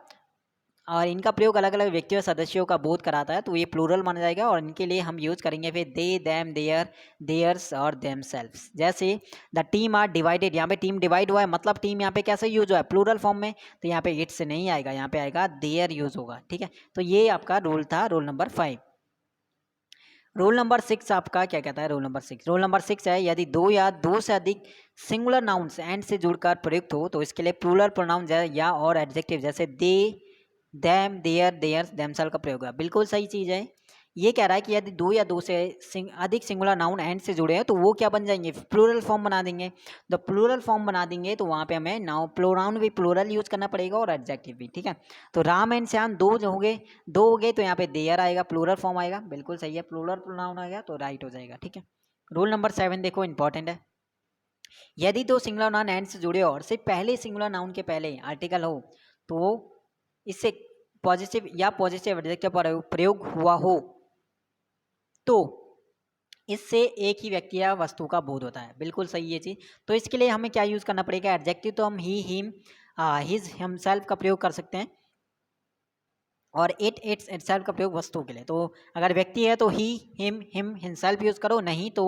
और इनका प्रयोग अलग अलग व्यक्तियों सदस्यों का बोध कराता है, तो ये प्लूरल माना जाएगा और इनके लिए हम यूज करेंगे फिर दे, देम, देयर, देयर्स और देमसेल्व्स। जैसे द टीम आर डिवाइडेड, यहाँ पे टीम डिवाइड हुआ है, मतलब टीम यहाँ पे कैसे यूज हुआ है? प्लूरल फॉर्म में, तो यहाँ पे इट्स नहीं आएगा, यहाँ पे आएगा देयर यूज होगा। ठीक है, तो ये आपका रूल था, रूल नंबर 5। रूल नंबर 6 आपका क्या कहता है? रूल नंबर 6 है यदि दो या दो से अधिक सिंगुलर नाउन्स एंड से जुड़कर प्रयुक्त हो तो इसके लिए प्लूरल प्रोनाउन या और एडजेक्टिव जैसे दे, देम, देयर, देयर्स, देमसेल्फ का प्रयोग है। बिल्कुल सही चीज़ है। ये कह रहा है कि यदि दो या दो से अधिक सिंगुलर नाउन एंड से जुड़े हैं तो वो क्या बन जाएंगे? प्लूरल फॉर्म बना देंगे। तो प्लूरल फॉर्म बना देंगे तो वहाँ पे हमें नाउ प्रोनाउन भी प्लूरल यूज करना पड़ेगा और एडजेक्टिव भी। ठीक है, तो राम एंड श्याम दो हो गए तो यहाँ पे देयर आएगा, प्लूरल फॉर्म आएगा। बिल्कुल सही है, प्लूरल प्रोनाउन आएगा तो राइट हो जाएगा। ठीक है, रूल नंबर 7 देखो, इंपॉर्टेंट है। यदि दो सिंगुलर नाउन एंड से जुड़े हो और सिर्फ पहले सिंगुलर नाउन के पहले आर्टिकल हो तो इससे पॉजिटिव या पॉजिटिव एडजेक्टिव प्रयोग हुआ हो तो इससे एक ही व्यक्ति या वस्तु का बोध होता है। बिल्कुल सही ये चीज़। तो इसके लिए हमें क्या यूज़ करना पड़ेगा? एडजेक्टिव तो हम ही, हिम, हिज, हिमसेल्फ का प्रयोग कर सकते हैं और इट, इट्स, इटसेल्फ का प्रयोग वस्तु के लिए। तो अगर व्यक्ति है तो ही, हिम, हिमसेल्फ यूज करो, नहीं तो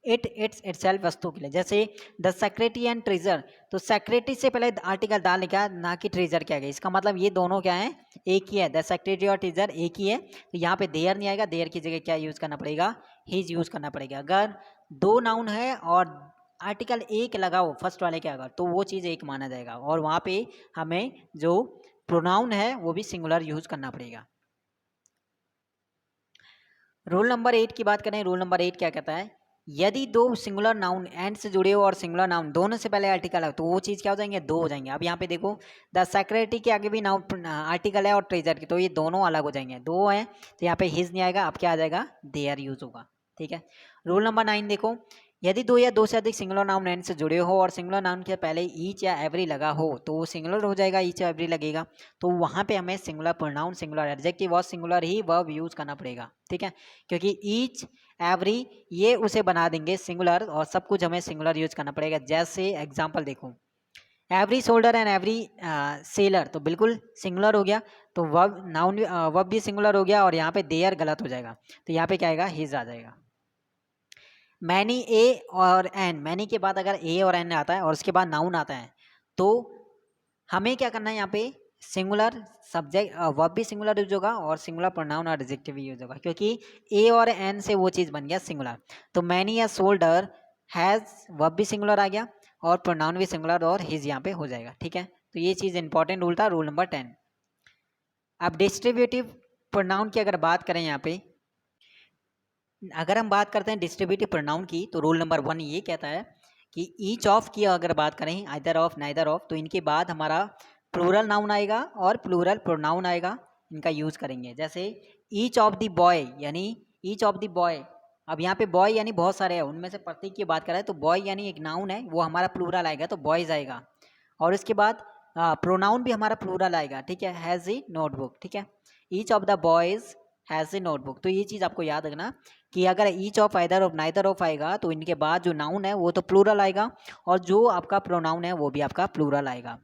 इट, इट्स, इटसेल्फ वस्तु के लिए। जैसे द सेक्रेटरी एंड ट्रेजर, तो सेक्रेटरी से पहले आर्टिकल डाल लिखा ना कि ट्रेजर क्या है, इसका मतलब ये दोनों क्या है? एक ही है। द सेक्रेटरी और ट्रेजर एक ही है, तो यहाँ पे देयर नहीं आएगा, देयर की जगह क्या यूज करना पड़ेगा? हिज यूज करना पड़ेगा। अगर दो नाउन है और आर्टिकल एक लगा हो फर्स्ट वाले के अगर, तो वो चीज़ एक माना जाएगा और वहाँ पे हमें जो प्रोनाउन है वो भी सिंगुलर यूज करना पड़ेगा। रूल नंबर 8 की बात करें, रूल नंबर 8 क्या कहता है? यदि दो सिंगुलर नाउन एंड से जुड़े हो और सिंगुलर नाउन दोनों से पहले आर्टिकल है तो वो चीज़ क्या हो जाएंगे? दो हो जाएंगे। अब यहाँ पे देखो द सेक्रेटरी के आगे भी नाउन आर्टिकल है और ट्रेजर की, तो ये दोनों अलग हो जाएंगे। दो है तो यहाँ पे हिज नहीं आएगा, अब क्या आ जाएगा? देयर यूज होगा। ठीक है, रूल नंबर 9 देखो, यदि दो या दो से अधिक सिंगुलर नाउन एंड से जुड़े हो और सिंगुलर नाउन के पहले ईच या एवरी लगा हो तो वो सिंगुलर हो जाएगा, ईच या एवरी लगेगा, तो वहाँ पे हमें सिंगुलर प्रोनाउन, सिंगुलर एडजेक्टिव और सिंगुलर ही वर्ब यूज करना पड़ेगा। ठीक है, क्योंकि ईच, एवरी ये उसे बना देंगे सिंगुलर और सब कुछ हमें सिंगुलर यूज करना पड़ेगा। जैसे एग्जाम्पल देखो, every shoulder and every seller, तो बिल्कुल सिंगुलर हो गया, तो वर्ब नाउन वर्ब भी सिंगुलर हो गया और यहाँ पे देयर गलत हो जाएगा, तो यहाँ पे क्या आएगा? हिज आ जाएगा। मैनी, ए और एन, मैनी के बाद अगर ए और एन आता है और उसके बाद नाउन आता है तो हमें क्या करना है? यहाँ पे सिंगुलर सब्जेक्ट वर्ब भी सिंगुलर यूज होगा और सिंगुलर प्रोनाउन और एडजेक्टिव भी यूज होगा, क्योंकि ए और एन से वो चीज़ बन गया सिंगुलर। तो मैनी या शोल्डर हैज़, वर्ब भी सिंगुलर आ गया और प्रोनाउन भी सिंगुलर और हिज यहाँ पे हो जाएगा। ठीक है, तो ये चीज़ इंपॉर्टेंट रूल था, रूल नंबर 10। अब डिस्ट्रीब्यूटिव प्रोनाउन की अगर बात करें, यहाँ पे अगर हम बात करते हैं डिस्ट्रीब्यूटिव प्रोनाउन की, तो रूल नंबर 1 ये कहता है कि ईच ऑफ की अगर बात करें, आइदर ऑफ, नाइदर ऑफ, तो इनके बाद हमारा प्लूरल नाउन आएगा और प्लूरल प्रोनाउन आएगा, इनका यूज करेंगे। जैसे ईच ऑफ द बॉय, यानी ईच ऑफ द बॉय, अब यहाँ पे बॉय यानी बहुत सारे हैं, उनमें से प्रत्येक की बात करें तो बॉय यानी एक नाउन है, वो हमारा प्लूरल आएगा तो बॉयज आएगा और उसके बाद प्रोनाउन भी हमारा प्लूरल आएगा। ठीक है, हैज़ ए नोटबुक। ठीक है, each of the boys has a notebook, तो ये चीज़ आपको याद रखना कि अगर each of, either of, neither of आएगा तो इनके बाद जो नाउन है वो तो प्लूरल आएगा और जो आपका प्रोनाउन है वो भी आपका प्लूरल आएगा।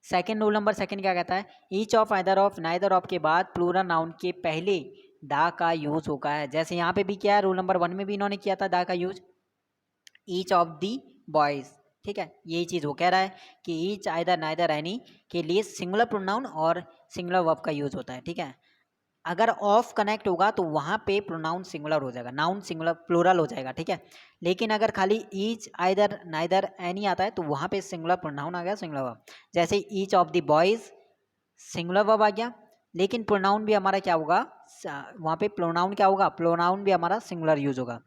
सेकंड, रूल नंबर 2 क्या कहता है? Each of, either of, neither of के बाद प्लूरल नाउन के पहले दा का यूज होगा है। जैसे यहाँ पे भी क्या है, रूल नंबर 1 में भी इन्होंने किया था दा का use, each of the boys, ठीक है, यही चीज़ वो कह रहा है कि ईच, आइदर, नाइदर, एनी के लिए सिंगुलर प्रोनाउन और सिंगुलर वर्ब का यूज होता है। ठीक है, अगर ऑफ कनेक्ट होगा तो वहाँ पे प्रोनाउन सिंगुलर हो जाएगा, नाउन सिंगुलर प्लूरल हो जाएगा। ठीक है, लेकिन अगर खाली ईच, आइदर, नाइदर, एनी आता है तो वहाँ पे सिंगुलर प्रोनाउन आ गया, सिंगुलर वर्ब। जैसे each of the boys singular verb आ गया, लेकिन प्रोनाउन भी हमारा क्या होगा, वहाँ पे प्रोनाउन क्या होगा, प्रोनाउन भी हमारा सिंगुलर यूज होगा।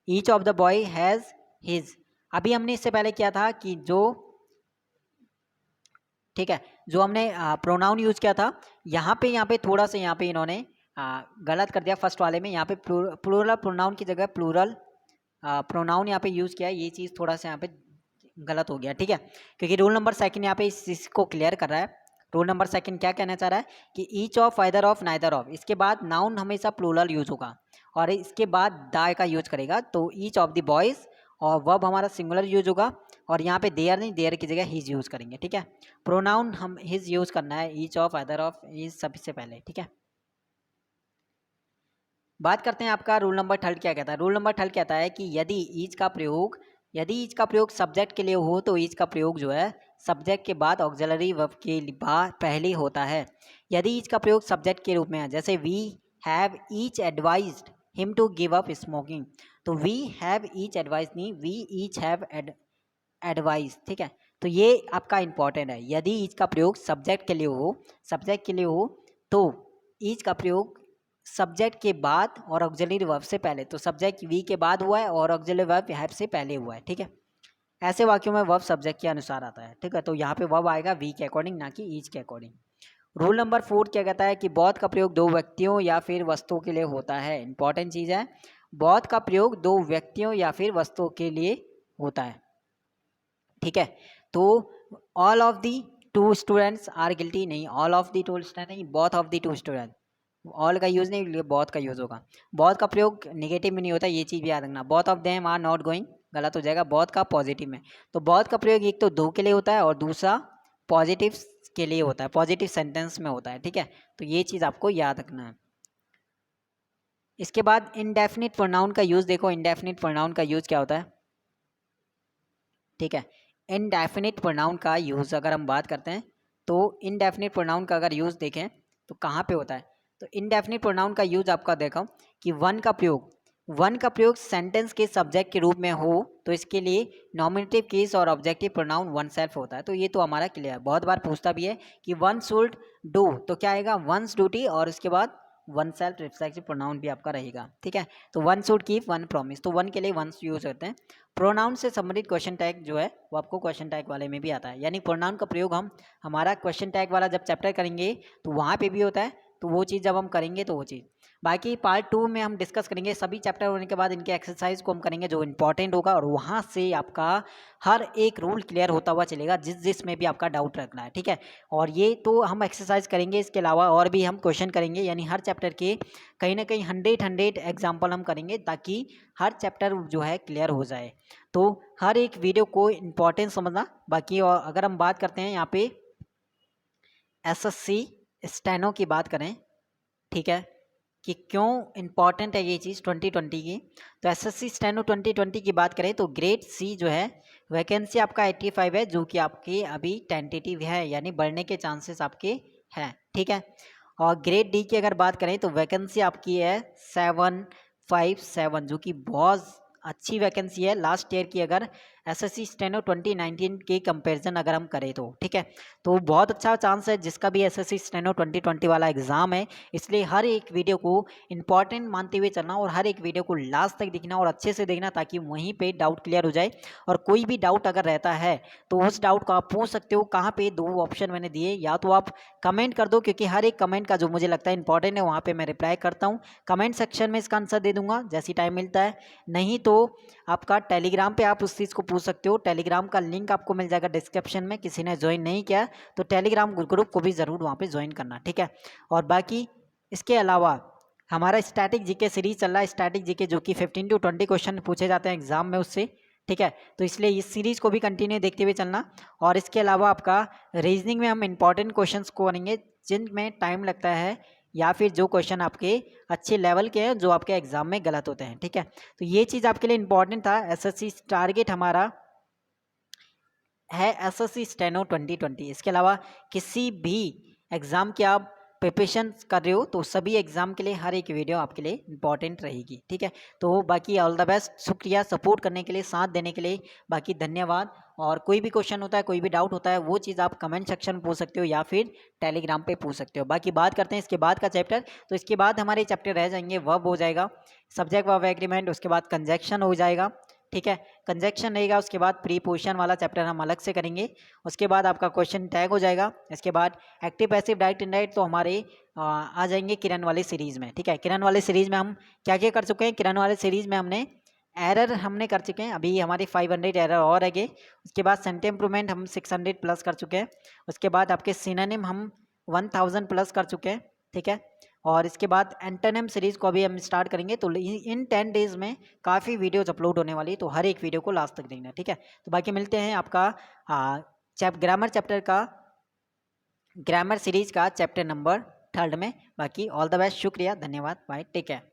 Each of the boy has his, अभी हमने इससे पहले किया था कि जो, ठीक है, जो हमने प्रोनाउन यूज किया था, यहाँ पे थोड़ा सा यहाँ पे इन्होंने गलत कर दिया फर्स्ट वाले में। यहाँ पे प्लूरल प्रोनाउन की जगह प्लूरल प्रोनाउन यहाँ पे यूज किया है, ये चीज़ थोड़ा सा यहाँ पे गलत हो गया। ठीक है, क्योंकि रूल नंबर सेकंड यहाँ पे इस चीज़ को क्लियर कर रहा है। रूल नंबर सेकंड क्या कहना चाह रहा है कि each of, either of, neither of, इसके बाद नाउन हमेशा प्लूरल यूज होगा और इसके बाद द का यूज करेगा। तो ईच ऑफ द बॉयज़ और वर्ब हमारा सिंगुलर यूज होगा और यहाँ पे देयर नहीं, देयर की जगह हिज यूज करेंगे। ठीक है, प्रोनाउन हम हिज यूज करना है, each of, either of, his सबसे पहले। ठीक है, बात करते हैं आपका रूल नंबर थर्ड क्या कहता है। रूल नंबर थर्ड कहता है कि यदि ईच का प्रयोग सब्जेक्ट के लिए हो तो ईच का प्रयोग जो है सब्जेक्ट के बाद ऑक्सिलरी वर्ब के बाद पहले होता है। यदि ईच का प्रयोग सब्जेक्ट के रूप में है, जैसे we have each advised him to give up smoking, तो वी हैव ईच एडवाइज नहीं, वी ईच हैव एडवाइस। ठीक है, तो ये आपका इंपॉर्टेंट है। यदि ईच का प्रयोग सब्जेक्ट के लिए हो तो ईच का प्रयोग सब्जेक्ट के बाद और ऑक्सिलरी वर्ब से पहले, तो सब्जेक्ट वी के बाद हुआ है और ऑक्सिलरी वर्ब हैव से पहले हुआ है। ठीक है, ऐसे वाक्यों में वर्ब सब्जेक्ट के अनुसार आता है। ठीक है, तो यहाँ पे वर्ब आएगा वी के अकॉर्डिंग, ना कि ईच के अकॉर्डिंग। रूल नंबर 4 क्या कहता है कि बोथ का प्रयोग दो व्यक्तियों या फिर वस्तुओं के लिए होता है। इंपॉर्टेंट चीज़ है, बोथ का प्रयोग दो व्यक्तियों या फिर वस्तुओं के लिए होता है। ठीक है, तो all of the two students are guilty नहीं, all of the two student नहीं, both of the two student, all का यूज़ नहीं, बहुत का यूज़ होगा। बहुत का प्रयोग नेगेटिव में नहीं होता, ये चीज़ भी याद रखना। Both of them are not going गलत हो जाएगा, बहुत का पॉजिटिव में। तो बहुत का प्रयोग एक तो दो के लिए होता है और दूसरा पॉजिटिव के लिए होता है, पॉजिटिव सेंटेंस में होता है। ठीक है, तो ये चीज़ आपको याद रखना है। इसके बाद इनडेफिनिट प्रोनाउन का यूज़ देखो, इनडेफिनिट प्रोनाउन का यूज़ क्या होता है। ठीक है, इनडेफिनिट प्रोनाउन का यूज़ अगर हम बात करते हैं तो इनडेफिनिट प्रोनाउन का अगर यूज़ देखें तो कहाँ पे होता है, तो इनडेफिनिट प्रोनाउन का यूज़ आपका देखो कि वन का प्रयोग सेंटेंस के सब्जेक्ट के रूप में हो तो इसके लिए नॉमिनेटिव केस और ऑब्जेक्टिव प्रोनाउन वन सेल्फ होता है। तो ये तो हमारा क्लियर है, बहुत बार पूछता भी है कि वन शुड डू, तो क्या आएगा, वंस ड्यूटी और उसके बाद वन सेल्फ रिफ्लेक्सिव प्रोनाउन भी आपका रहेगा। ठीक है, तो one should keep, one promise, तो वन के लिए वंस यूज करते हैं। प्रोनाउन से संबंधित क्वेश्चन टैग जो है वो आपको क्वेश्चन टैग वाले में भी आता है, यानी प्रोनाउन का प्रयोग हम हमारा क्वेश्चन टैग वाला जब चैप्टर करेंगे तो वहाँ पे भी होता है, तो वो चीज़ जब हम करेंगे तो वो चीज़ बाकी पार्ट 2 में हम डिस्कस करेंगे। सभी चैप्टर होने के बाद इनके एक्सरसाइज को हम करेंगे जो इंपॉर्टेंट होगा और वहाँ से आपका हर एक रूल क्लियर होता हुआ चलेगा जिस में भी आपका डाउट रखना है। ठीक है, और ये तो हम एक्सरसाइज करेंगे, इसके अलावा और भी हम क्वेश्चन करेंगे, यानी हर चैप्टर के कहीं ना कहीं 100 एग्जाम्पल हम करेंगे ताकि हर चैप्टर जो है क्लियर हो जाए। तो हर एक वीडियो को इम्पोर्टेंस समझना। बाकी और अगर हम बात करते हैं यहाँ पे एसएससी स्टेनो की बात करें, ठीक है, कि क्यों इम्पॉर्टेंट है ये चीज़ 2020 की, तो एसएससी स्टेनो 2020 की बात करें तो ग्रेड सी जो है वैकेंसी आपका 85 है, जो कि आपकी अभी टेंटेटिव है, यानी बढ़ने के चांसेस आपके हैं। ठीक है, और ग्रेड डी की अगर बात करें तो वैकेंसी आपकी है 757, जो कि बहुत अच्छी वैकेंसी है लास्ट ईयर की अगर एसएससी स्टेनो 2019 के कंपैरिजन अगर हम करें तो। ठीक है, तो बहुत अच्छा चांस है जिसका भी एसएससी स्टेनो 2020 वाला एग्जाम है, इसलिए हर एक वीडियो को इंपॉर्टेंट मानते हुए चलना और हर एक वीडियो को लास्ट तक देखना और अच्छे से देखना ताकि वहीं पे डाउट क्लियर हो जाए। और कोई भी डाउट अगर रहता है तो उस डाउट को आप पूछ सकते हो। कहाँ पे 2 ऑप्शन मैंने दिए, या तो आप कमेंट कर दो, क्योंकि हर एक कमेंट का जो मुझे लगता है इंपॉर्टेंट है वहाँ पे मैं रिप्लाई करता हूँ। कमेंट सेक्शन में इसका आंसर दे दूंगा जैसी टाइम मिलता है, नहीं तो आपका टेलीग्राम पे आप उस चीज़ को पूछ सकते हो। टेलीग्राम का लिंक आपको मिल जाएगा डिस्क्रिप्शन में, किसी ने ज्वाइन नहीं किया तो टेलीग्राम ग्रुप को भी ज़रूर वहाँ पे ज्वाइन करना। ठीक है, और बाकी इसके अलावा हमारा स्टैटिक जीके सीरीज चल रहा है, स्टैटिक जीके जो कि 15 to 20 क्वेश्चन पूछे जाते हैं एग्जाम में उससे। ठीक है, तो इसलिए इस सीरीज को भी कंटिन्यू देखते हुए चलना। और इसके अलावा आपका रीजनिंग में हम इंपॉर्टेंट क्वेश्चंस को करेंगे जिनमें टाइम लगता है, या फिर जो क्वेश्चन आपके अच्छे लेवल के हैं जो आपके एग्जाम में गलत होते हैं। ठीक है, तो ये चीज़ आपके लिए इंपॉर्टेंट था। एसएससी टारगेट हमारा है एसएससी स्टेनो 2020। इसके अलावा किसी भी एग्ज़ाम की आप प्रिपरेशन कर रहे हो तो सभी एग्ज़ाम के लिए हर एक वीडियो आपके लिए इंपॉर्टेंट रहेगी, ठीक है। तो बाकी ऑल द बेस्ट, शुक्रिया सपोर्ट करने के लिए, साथ देने के लिए, बाकी धन्यवाद। और कोई भी क्वेश्चन होता है, कोई भी डाउट होता है, वो चीज़ आप कमेंट सेक्शन में पूछ सकते हो या फिर टेलीग्राम पे पूछ सकते हो। बाकी बात करते हैं इसके बाद का चैप्टर। तो इसके बाद हमारे चैप्टर रह जाएंगे, वर्ब हो जाएगा, सब्जेक्ट वर्ब एग्रीमेंट, उसके बाद कंजक्शन हो जाएगा, ठीक है। कंजक्शन रहेगा, उसके बाद प्रीपोजिशन वाला चैप्टर हम अलग से करेंगे। उसके बाद आपका क्वेश्चन टैग हो जाएगा। इसके बाद एक्टिव पैसिव डायरेक्ट इनडायरेक्ट तो हमारे आ जाएंगे किरण वाली सीरीज़ में, ठीक है। किरण वाली सीरीज़ में हम क्या क्या कर चुके हैं, किरण वाली सीरीज़ में हमने कर चुके हैं, अभी हमारी 500 एरर और है। उसके बाद सेंटेंस इंप्रूवमेंट हम 600 प्लस कर चुके हैं। उसके बाद आपके सिनोनिम हम 1000 प्लस कर चुके हैं, ठीक है। और इसके बाद एंटोनिम सीरीज़ को अभी हम स्टार्ट करेंगे। तो इन 10 डेज़ में काफ़ी वीडियोज अपलोड होने वाली है, तो हर एक वीडियो को लास्ट तक देखना, ठीक है। तो बाकी मिलते हैं आपका ग्रामर चैप्टर का, ग्रामर सीरीज़ का चैप्टर नंबर 3 में। बाकी ऑल द बेस्ट, शुक्रिया, धन्यवाद, बाय, टेक केयर।